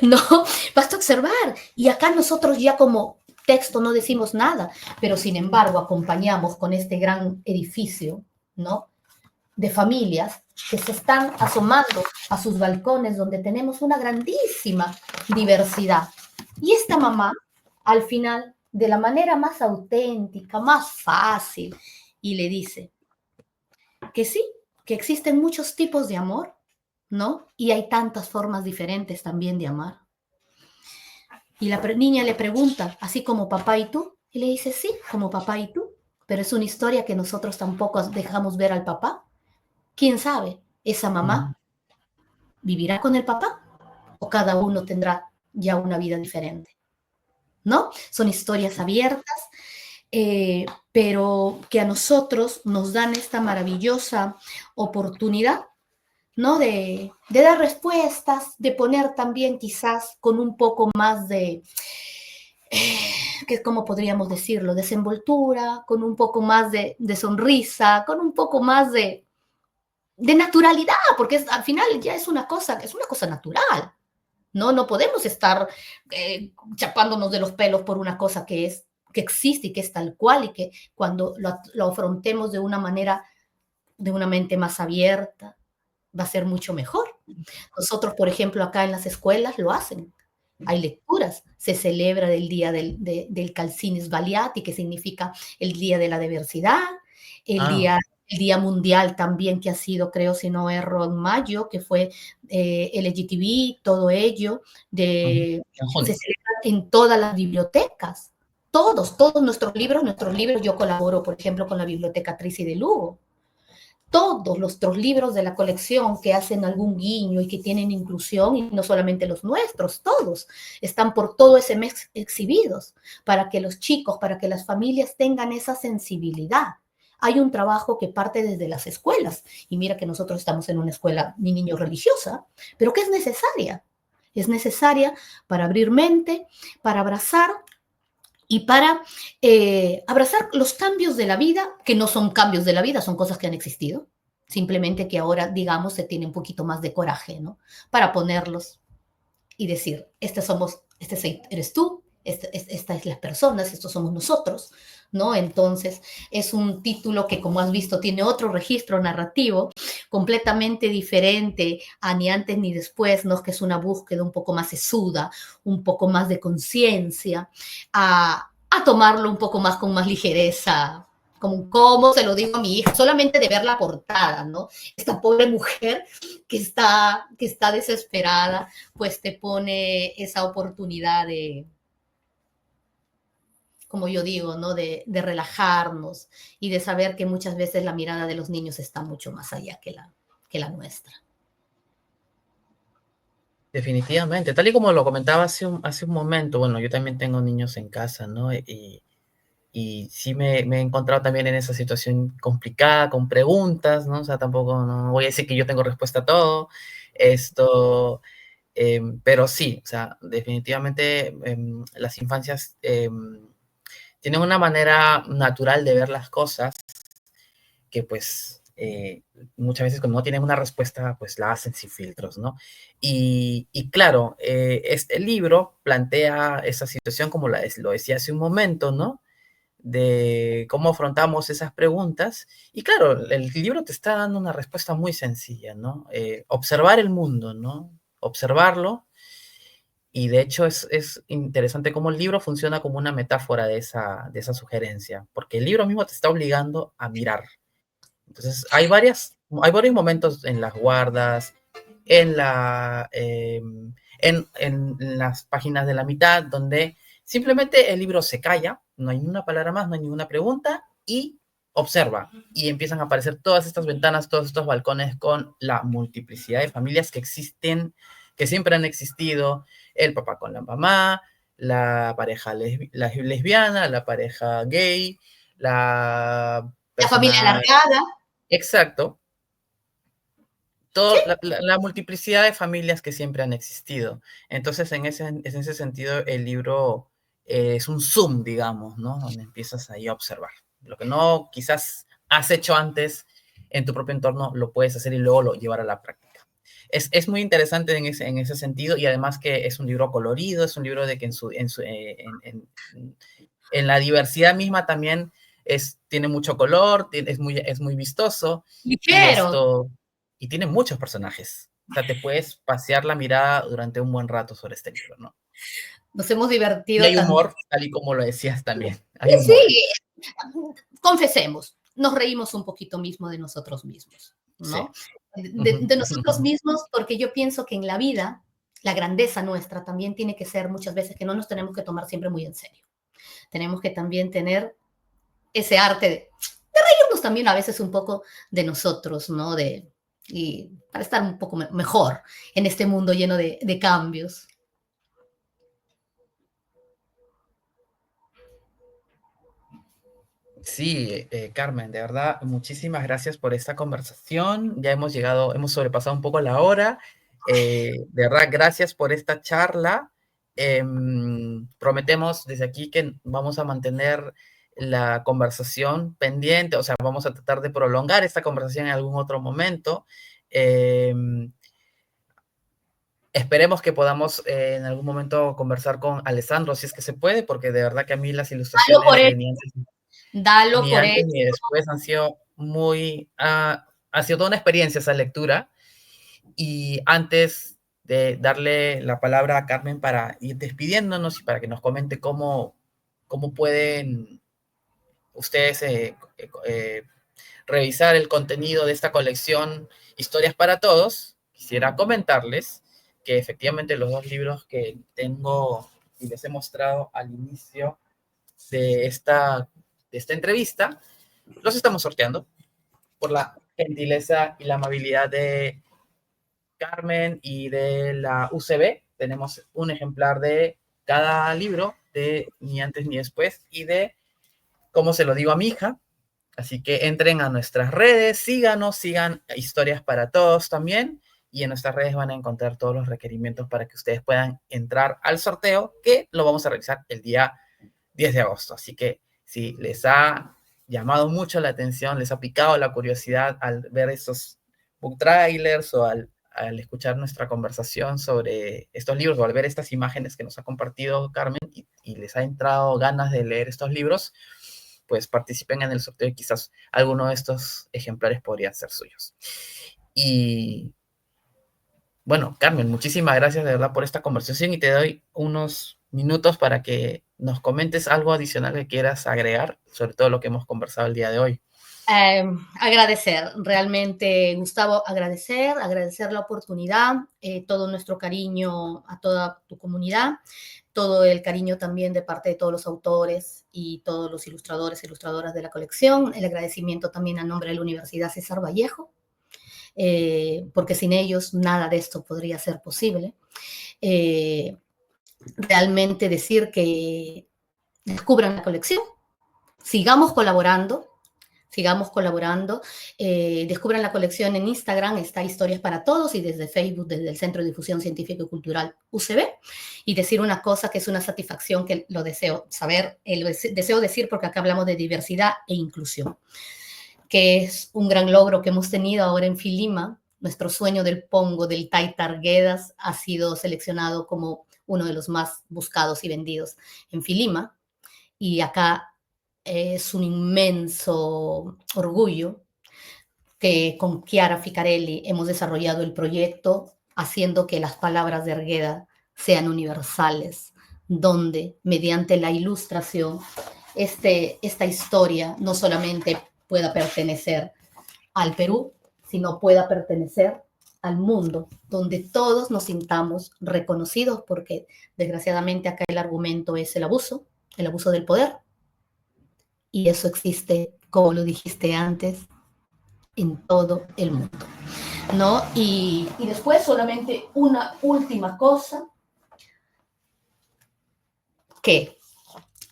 No, basta observar. Y acá nosotros ya como texto no decimos nada, pero sin embargo acompañamos con este gran edificio, ¿no? de familias que se están asomando a sus balcones donde tenemos una grandísima diversidad. Y esta mamá, al final, de la manera más auténtica, más fácil, y le dice que sí, que existen muchos tipos de amor, ¿no? Y hay tantas formas diferentes también de amar. Y la niña le pregunta, así como papá y tú, y le dice, sí, como papá y tú, pero es una historia que nosotros tampoco dejamos ver al papá. ¿Quién sabe? Esa mamá vivirá con el papá o cada uno tendrá ya una vida diferente, ¿no? Son historias abiertas, pero que a nosotros nos dan esta maravillosa oportunidad, ¿no? De dar respuestas, de poner también quizás con un poco más de, ¿cómo podríamos decirlo? Desenvoltura, con un poco más de sonrisa, con un poco más de naturalidad, porque al final ya es una cosa natural, ¿no? No podemos estar chapándonos de los pelos por una cosa que existe y que es tal cual y que cuando lo afrontemos de una manera, de una mente más abierta, va a ser mucho mejor. Nosotros, por ejemplo, acá en las escuelas lo hacen. Hay lecturas, se celebra el día del Calcinis Valiati, que significa el día de la diversidad, el día mundial también, que ha sido, creo, si no erro, en mayo, que fue LGTB, todo ello, se celebra en todas las bibliotecas, todos nuestros libros, yo colaboro, por ejemplo, con la Biblioteca Trisi de Lugo. Todos nuestros libros de la colección que hacen algún guiño y que tienen inclusión, y no solamente los nuestros, todos, están por todo ese mes exhibidos, para que los chicos, para que las familias tengan esa sensibilidad. Hay un trabajo que parte desde las escuelas, y mira que nosotros estamos en una escuela ni niño religiosa, pero que es necesaria. Es necesaria para abrir mente, para abrazar y para abrazar los cambios de la vida, que no son cambios de la vida, son cosas que han existido, simplemente que ahora, digamos, se tiene un poquito más de coraje, ¿no? Para ponerlos y decir, este eres tú, esta es las personas, estos somos nosotros, ¿no? Entonces, es un título que, como has visto, tiene otro registro narrativo completamente diferente a Ni antes ni después, ¿no? Que es una búsqueda un poco más sesuda, un poco más de conciencia, a tomarlo un poco más con más ligereza, como cómo se lo digo a mi hija, solamente de ver la portada, ¿no? Esta pobre mujer que está desesperada, pues te pone esa oportunidad de, como yo digo, ¿no? De relajarnos y de saber que muchas veces la mirada de los niños está mucho más allá que la nuestra. Definitivamente, tal y como lo comentaba hace un momento, bueno, yo también tengo niños en casa, ¿no? Y sí me he encontrado también en esa situación complicada, con preguntas, ¿no? O sea, tampoco no voy a decir que yo tengo respuesta a todo, pero sí, o sea, definitivamente las infancias tienen una manera natural de ver las cosas que pues muchas veces cuando no tienen una respuesta, pues la hacen sin filtros, ¿no? Y claro, este libro plantea esa situación como lo decía hace un momento, ¿no? De cómo afrontamos esas preguntas. Y claro, el libro te está dando una respuesta muy sencilla, ¿no? Observar el mundo, ¿no? Observarlo. Y de hecho es interesante cómo el libro funciona como una metáfora de esa sugerencia, porque el libro mismo te está obligando a mirar. Entonces, hay varios momentos en las guardas, en, en las páginas de la mitad, donde simplemente el libro se calla, no hay una palabra más, no hay ninguna pregunta, y observa. Y empiezan a aparecer todas estas ventanas, todos estos balcones con la multiplicidad de familias que existen, que siempre han existido, el papá con la mamá, la pareja lesbiana, la pareja gay, la La familia persona. alargada. Exacto. ¿Sí? La multiplicidad de familias que siempre han existido. Entonces, en ese sentido, el libro es un zoom, digamos, ¿no? Donde empiezas ahí a observar. Lo que no quizás has hecho antes en tu propio entorno, lo puedes hacer y luego lo llevar a la práctica. Es muy interesante en ese sentido, y además que es un libro colorido, es un libro de que en la diversidad misma también tiene mucho color, es muy vistoso, Ligero. y tiene muchos personajes. O sea, te puedes pasear la mirada durante un buen rato sobre este libro, ¿no? Nos hemos Y divertido hay también. humor, tal y como lo decías también, hay Sí, humor. sí, confesemos, nos reímos un poquito mismo de nosotros mismos, Sí. ¿no? De nosotros mismos, porque yo pienso que en la vida, la grandeza nuestra también tiene que ser muchas veces que no nos tenemos que tomar siempre muy en serio. Tenemos que también tener ese arte de reírnos también a veces un poco de nosotros, ¿no? Y para estar un poco mejor en este mundo lleno de cambios. Sí, Carmen, de verdad, muchísimas gracias por esta conversación. Ya hemos sobrepasado un poco la hora. De verdad, gracias por esta charla. Prometemos desde aquí que vamos a mantener la conversación pendiente, o sea, vamos a tratar de prolongar esta conversación en algún otro momento. Em, Esperemos que podamos en algún momento conversar con Alessandro, si es que se puede, porque de verdad que a mí las Dalo por ilustraciones de hecho, Niantes dalo ni por antes hecho. ni después ha sido toda una experiencia esa lectura. Y antes de darle la palabra a Carmen para ir despidiéndonos y para que nos comente cómo pueden ustedes revisar el contenido de esta colección Historias para Todos, quisiera comentarles que efectivamente los dos libros que tengo y les he mostrado al inicio de esta entrevista, los estamos sorteando por la gentileza y la amabilidad de Carmen y de la UCB. Tenemos un ejemplar de cada libro, de Ni antes ni después, y de Cómo se lo digo a mi hija. Así que entren a nuestras redes, síganos, sigan Historias para Todos también, y en nuestras redes van a encontrar todos los requerimientos para que ustedes puedan entrar al sorteo, que lo vamos a realizar el día 10 de agosto. Así que si les ha llamado mucho la atención, les ha picado la curiosidad al ver esos book trailers o al escuchar nuestra conversación sobre estos libros o al ver estas imágenes que nos ha compartido Carmen y les ha entrado ganas de leer estos libros, pues participen en el sorteo y quizás alguno de estos ejemplares podrían ser suyos. Y bueno, Carmen, muchísimas gracias de verdad por esta conversación y te doy unos minutos para que nos comentes algo adicional que quieras agregar sobre todo lo que hemos conversado el día de hoy. Agradecer, realmente, Gustavo, agradecer la oportunidad, todo nuestro cariño a toda tu comunidad, todo el cariño también de parte de todos los autores y todos los ilustradores e ilustradoras de la colección, el agradecimiento también a nombre de la Universidad César Vallejo, porque sin ellos nada de esto podría ser posible. Realmente decir que descubran la colección, sigamos colaborando, descubran la colección en Instagram, está Historias para Todos, y desde Facebook, desde el Centro de Difusión Científica y Cultural UCB, y decir una cosa que es una satisfacción que lo deseo saber, deseo decir porque acá hablamos de diversidad e inclusión, que es un gran logro que hemos tenido ahora en Filima. Nuestro sueño del Pongo, del Taita Arguedas, ha sido seleccionado como uno de los más buscados y vendidos en Filima, y acá es un inmenso orgullo que con Chiara Ficarelli hemos desarrollado el proyecto haciendo que las palabras de Argueda sean universales, donde mediante la ilustración esta historia no solamente pueda pertenecer al Perú, sino pueda pertenecer al mundo, donde todos nos sintamos reconocidos, porque desgraciadamente acá el argumento es el abuso del poder, y eso existe, como lo dijiste antes, en todo el mundo, ¿no? Y después solamente una última cosa, que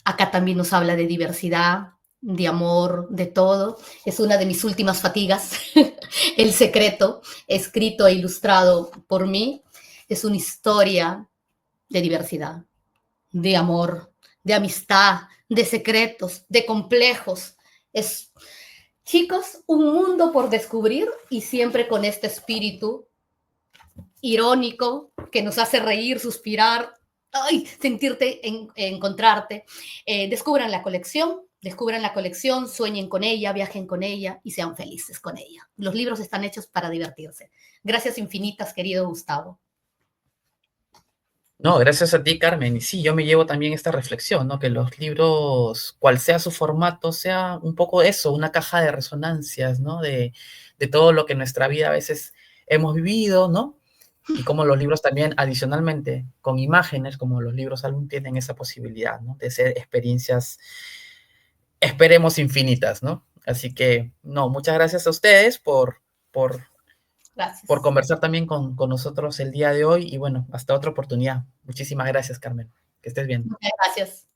acá también nos habla de diversidad, de amor, de todo. Es una de mis últimas fatigas. El secreto, escrito e ilustrado por mí, es una historia de diversidad, de amor, de amistad, de secretos, de complejos. Es, chicos, un mundo por descubrir, y siempre con este espíritu irónico que nos hace reír, suspirar, ay, sentirte, encontrarte. Descubran la colección, Descubran la colección, sueñen con ella, viajen con ella y sean felices con ella. Los libros están hechos para divertirse. Gracias infinitas, querido Gustavo. No, gracias a ti, Carmen. Y sí, yo me llevo también esta reflexión, ¿no? Que los libros, cual sea su formato, sea un poco eso, una caja de resonancias, ¿no? De todo lo que en nuestra vida a veces hemos vivido, ¿no? Y como los libros también, adicionalmente, con imágenes, como los libros aún tienen esa posibilidad, ¿no? De ser experiencias, esperemos, infinitas, ¿no? Así que, no, muchas gracias a ustedes por Gracias. conversar también con nosotros el día de hoy y bueno, hasta otra oportunidad. Muchísimas gracias, Carmen. Que estés bien. Muchas gracias.